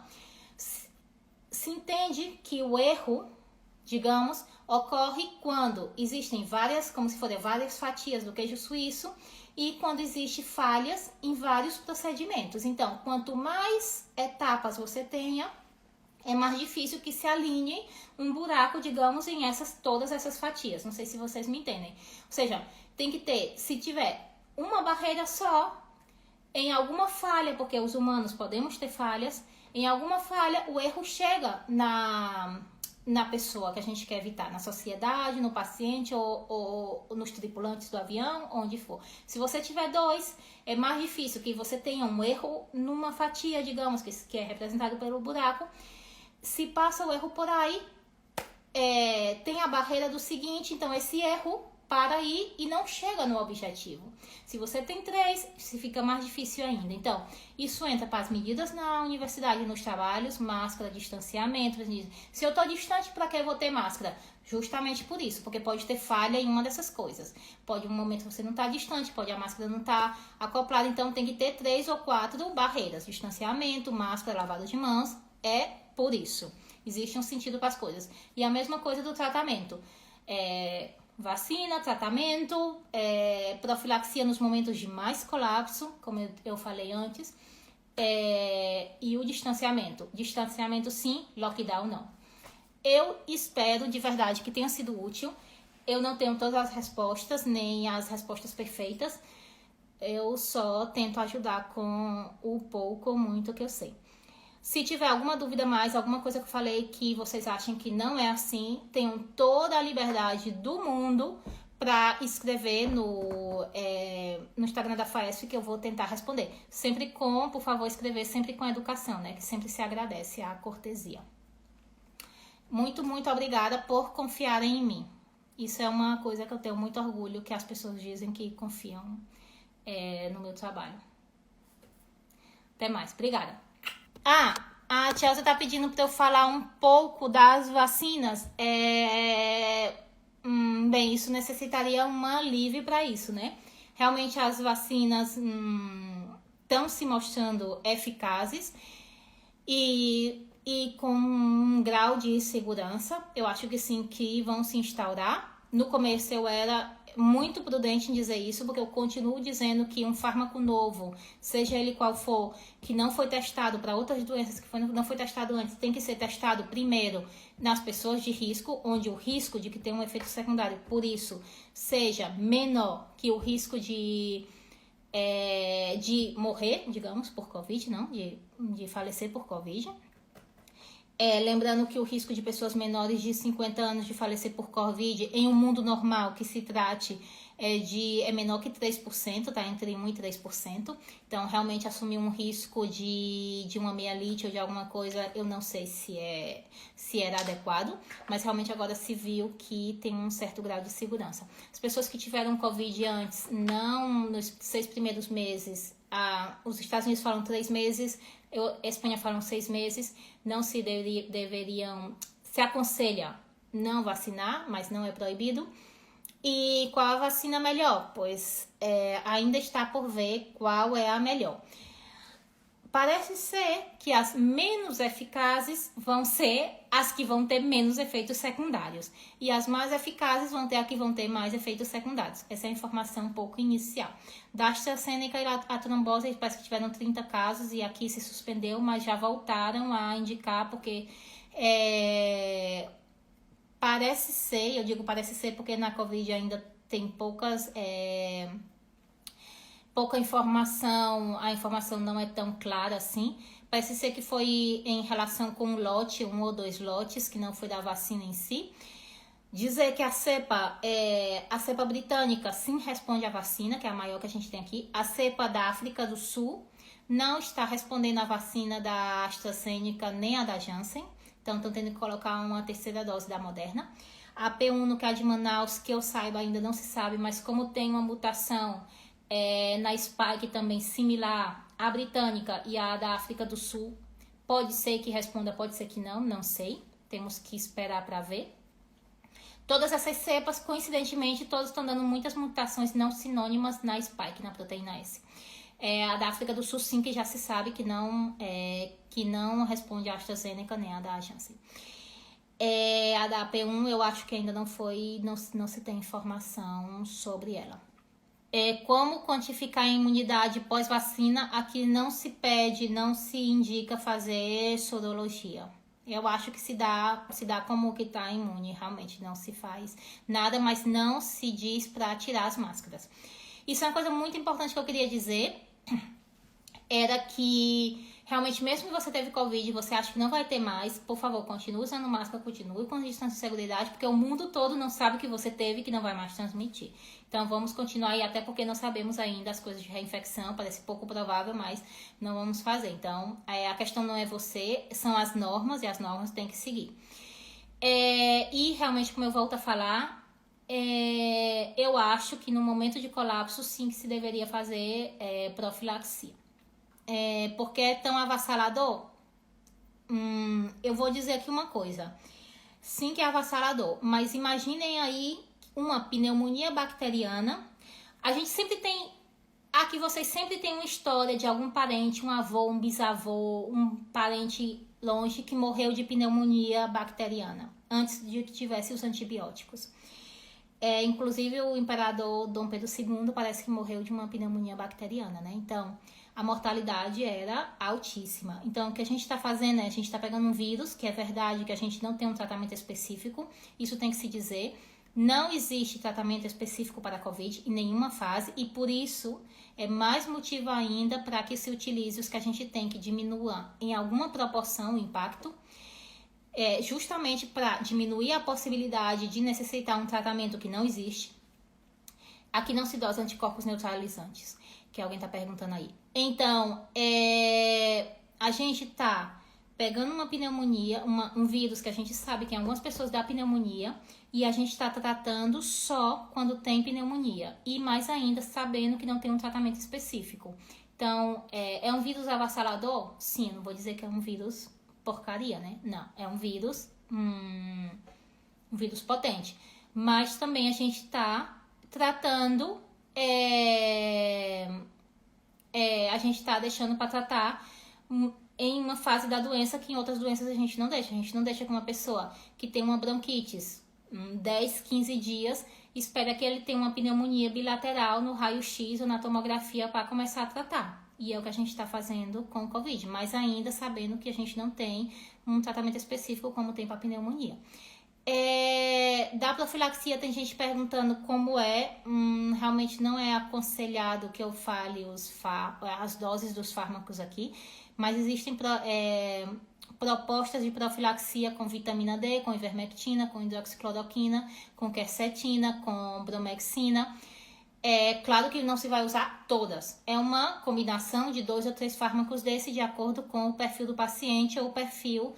se entende que o erro, digamos, ocorre quando existem como se forem várias fatias do queijo suíço e quando existem falhas em vários procedimentos. Então, quanto mais etapas você tenha, é mais difícil que se alinhe um buraco, digamos, em todas essas fatias. Não sei se vocês me entendem. Ou seja, tem que ter, se tiver uma barreira só, em alguma falha, porque os humanos podemos ter falhas, em alguma falha o erro chega na pessoa que a gente quer evitar, na sociedade, no paciente ou nos tripulantes do avião, onde for. Se você tiver dois, é mais difícil que você tenha um erro numa fatia, digamos, que é representado pelo buraco. Se passa o erro por aí, tem a barreira do seguinte, então esse erro para aí e não chega no objetivo. Se você tem 3, se fica mais difícil ainda. Então, isso entra para as medidas na universidade, nos trabalhos, máscara, distanciamento. Se eu estou distante, para que eu vou ter máscara? Justamente por isso, porque pode ter falha em uma dessas coisas. Pode um momento você não estar distante, pode a máscara não estar acoplada, então tem que ter 3 ou 4 barreiras. Distanciamento, máscara, lavada de mãos, por isso. Existe um sentido para as coisas. E a mesma coisa do tratamento. Vacina, tratamento, profilaxia nos momentos de mais colapso, como eu falei antes, e o distanciamento. Distanciamento sim, lockdown não. Eu espero de verdade que tenha sido útil. Eu não tenho todas as respostas, nem as respostas perfeitas. Eu só tento ajudar com o pouco ou muito que eu sei. Se tiver alguma dúvida mais, alguma coisa que eu falei que vocês achem que não é assim, tenham toda a liberdade do mundo para escrever no Instagram da FAESP, que eu vou tentar responder. Por favor, escrever sempre com educação, né? Que sempre se agradece a cortesia. Muito, muito obrigada por confiarem em mim. Isso é uma coisa que eu tenho muito orgulho, que as pessoas dizem que confiam no meu trabalho. Até mais. Obrigada. A Chelsea tá pedindo para eu falar um pouco das vacinas. Bem, isso necessitaria uma live para isso, né? Realmente as vacinas estão se mostrando eficazes e com um grau de segurança. Eu acho que sim, que vão se instaurar. No começo eu era muito prudente em dizer isso, porque eu continuo dizendo que um fármaco novo, seja ele qual for, que não foi testado para outras doenças, que não foi testado antes, tem que ser testado primeiro nas pessoas de risco, onde o risco de que tenha um efeito secundário, por isso, seja menor que o risco de morrer, digamos, por Covid, não, de falecer por Covid. Lembrando que o risco de pessoas menores de 50 anos de falecer por Covid em um mundo normal que se trate é menor que 3%, tá? Entre 1% e 3%. Então, realmente assumir um risco de uma mielite ou de alguma coisa, eu não sei se era adequado, mas realmente agora se viu que tem um certo grau de segurança. As pessoas que tiveram Covid antes, não nos 6 primeiros meses, os Estados Unidos falam 3 meses, a Espanha falam 6 meses, não se deveriam, se aconselha não vacinar, mas não é proibido. E qual a vacina melhor? Pois ainda está por ver qual é a melhor. Parece ser que as menos eficazes vão ser as que vão ter menos efeitos secundários. E as mais eficazes vão ter as que vão ter mais efeitos secundários. Essa é a informação um pouco inicial. Da AstraZeneca e a trombose, parece que tiveram 30 casos e aqui se suspendeu, mas já voltaram a indicar porque parece ser, eu digo parece ser porque na Covid ainda tem pouca informação, a informação não é tão clara assim. Parece ser que foi em relação com um lote, 1 ou 2 lotes, que não foi da vacina em si. Dizer que a cepa britânica sim responde à vacina, que é a maior que a gente tem aqui. A cepa da África do Sul não está respondendo à vacina da AstraZeneca nem a da Janssen. Então, estão tendo que colocar uma terceira dose da Moderna. A P1, que é a de Manaus, que eu saiba, ainda não se sabe, mas como tem uma mutação na Spike também similar à britânica e à da África do Sul, pode ser que responda, pode ser que não sei. Temos que esperar para ver. Todas essas cepas, coincidentemente, todas estão dando muitas mutações não sinônimas na Spike, na proteína S. A da África do Sul, sim, que já se sabe que não responde à AstraZeneca nem a da Janssen. A da P1, eu acho que ainda não se tem informação sobre ela. Como quantificar a imunidade pós-vacina? Aqui não se pede, não se indica fazer sorologia. Eu acho que se dá como que está imune, realmente não se faz nada, mas não se diz para tirar as máscaras. Isso é uma coisa muito importante que eu queria dizer, era que realmente, mesmo que você teve Covid e você acha que não vai ter mais, por favor, continue usando máscara, continue com distância de seguridade, porque o mundo todo não sabe que você teve e que não vai mais transmitir. Então, vamos continuar aí, até porque não sabemos ainda as coisas de reinfecção, parece pouco provável, mas não vamos fazer. Então, a questão não é você, são as normas, e as normas tem que seguir. E, realmente, como eu volto a falar, eu acho que no momento de colapso, sim, que se deveria fazer profilaxia. Porque é tão avassalador? Eu vou dizer aqui uma coisa. Sim que é avassalador, mas imaginem aí uma pneumonia bacteriana. A gente sempre tem... Aqui vocês sempre têm uma história de algum parente, um avô, um bisavô, um parente longe que morreu de pneumonia bacteriana, antes de que tivesse os antibióticos. Inclusive o imperador Dom Pedro II parece que morreu de uma pneumonia bacteriana, né? Então, a mortalidade era altíssima. Então, o que a gente está fazendo a gente está pegando um vírus, que é verdade que a gente não tem um tratamento específico, isso tem que se dizer. Não existe tratamento específico para a Covid em nenhuma fase, e por isso é mais motivo ainda para que se utilize os que a gente tem, que diminua em alguma proporção o impacto, justamente para diminuir a possibilidade de necessitar um tratamento que não existe. Aqui não se dosa anticorpos neutralizantes, que alguém está perguntando aí. Então, a gente está pegando uma pneumonia, um vírus que a gente sabe que em algumas pessoas dá pneumonia, e a gente está tratando só quando tem pneumonia. E mais ainda, sabendo que não tem um tratamento específico. Então, é um vírus avassalador? Sim, eu não vou dizer que é um vírus porcaria, né? Não, é um vírus, um vírus potente. Mas também a gente está tratando a gente está deixando para tratar em uma fase da doença que em outras doenças a gente não deixa. A gente não deixa que uma pessoa que tem uma bronquites 10, 15 dias espera que ele tenha uma pneumonia bilateral no raio-x ou na tomografia para começar a tratar. E é o que a gente está fazendo com o Covid, mas ainda sabendo que a gente não tem um tratamento específico como tem para pneumonia. Da profilaxia tem gente perguntando como realmente não é aconselhado que eu fale as doses dos fármacos aqui, mas existem propostas de profilaxia com vitamina D, com ivermectina, com hidroxicloroquina, com quercetina, com bromexina. É claro que não se vai usar todas, é uma combinação de 2 ou 3 fármacos desse de acordo com o perfil do paciente ou o perfil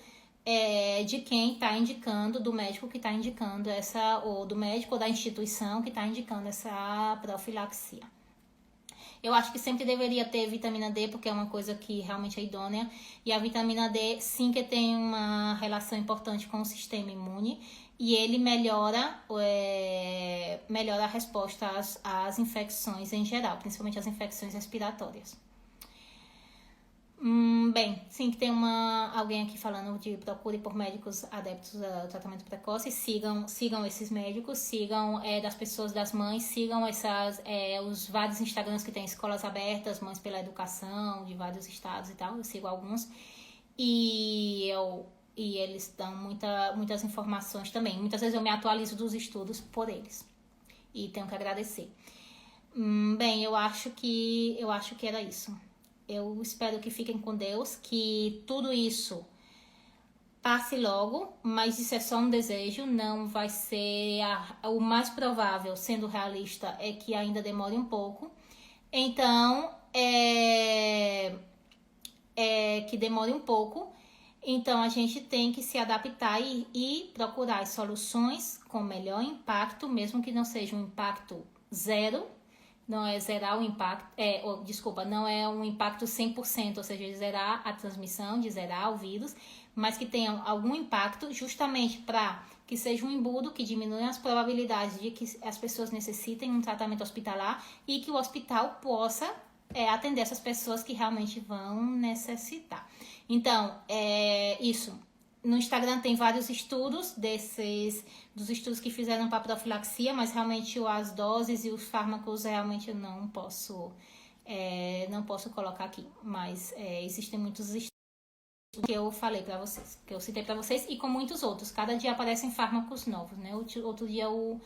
de quem está indicando, do médico que está indicando ou do médico ou da instituição que está indicando essa profilaxia. Eu acho que sempre deveria ter vitamina D, porque é uma coisa que realmente é idônea. E a vitamina D, sim, que tem uma relação importante com o sistema imune. E ele melhora a resposta às infecções em geral, principalmente as infecções respiratórias. Bem, sim, que tem alguém aqui falando de procure por médicos adeptos ao tratamento precoce. Sigam esses médicos, sigam das pessoas, das mães, sigam os vários Instagrams que tem escolas abertas, Mães pela Educação, de vários estados e tal. Eu sigo alguns. E eles dão muitas informações também. Muitas vezes eu me atualizo dos estudos por eles. E tenho que agradecer. Bem, eu acho que era isso. Eu espero que fiquem com Deus, que tudo isso passe logo, mas isso é só um desejo, não vai ser o mais provável, sendo realista, é que ainda demore um pouco. Então, que demore um pouco. Então, a gente tem que se adaptar e procurar soluções com melhor impacto, mesmo que não seja um impacto zero. Não é zerar o impacto, não é um impacto 100%, ou seja, de zerar a transmissão, de zerar o vírus, mas que tenha algum impacto justamente para que seja um embudo que diminua as probabilidades de que as pessoas necessitem um tratamento hospitalar e que o hospital possa atender essas pessoas que realmente vão necessitar. Então, isso. No Instagram tem vários estudos dos estudos que fizeram para profilaxia, mas realmente as doses e os fármacos realmente eu não posso colocar aqui. Mas existem muitos estudos que eu falei para vocês, que eu citei para vocês e com muitos outros. Cada dia aparecem fármacos novos, né? Outro dia um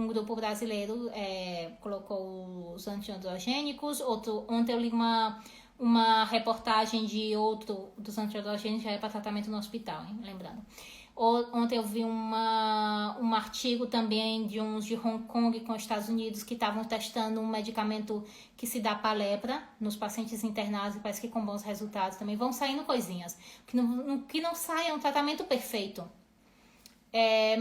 grupo brasileiro colocou os antiandrogênicos. Ontem eu li uma reportagem de outro dos antiandrogênicos já para tratamento no hospital, hein? Lembrando. Ontem eu vi um artigo também de uns de Hong Kong com os Estados Unidos que estavam testando um medicamento que se dá para lepra nos pacientes internados e parece que com bons resultados também. Vão saindo coisinhas. Que não sai é um tratamento perfeito.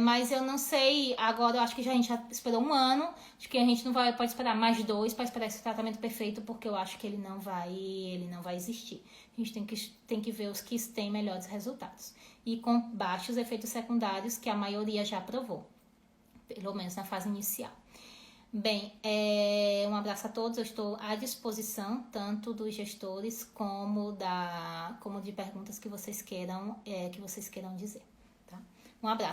Mas eu não sei, agora eu acho que a gente já esperou um ano, acho que a gente pode esperar mais 2 para esperar esse tratamento perfeito, porque eu acho que ele não vai existir. A gente tem que ver os que têm melhores resultados. E com baixos efeitos secundários, que a maioria já provou, pelo menos na fase inicial. Bem, um abraço a todos, eu estou à disposição, tanto dos gestores como de perguntas que vocês queiram dizer. Tá? Um abraço.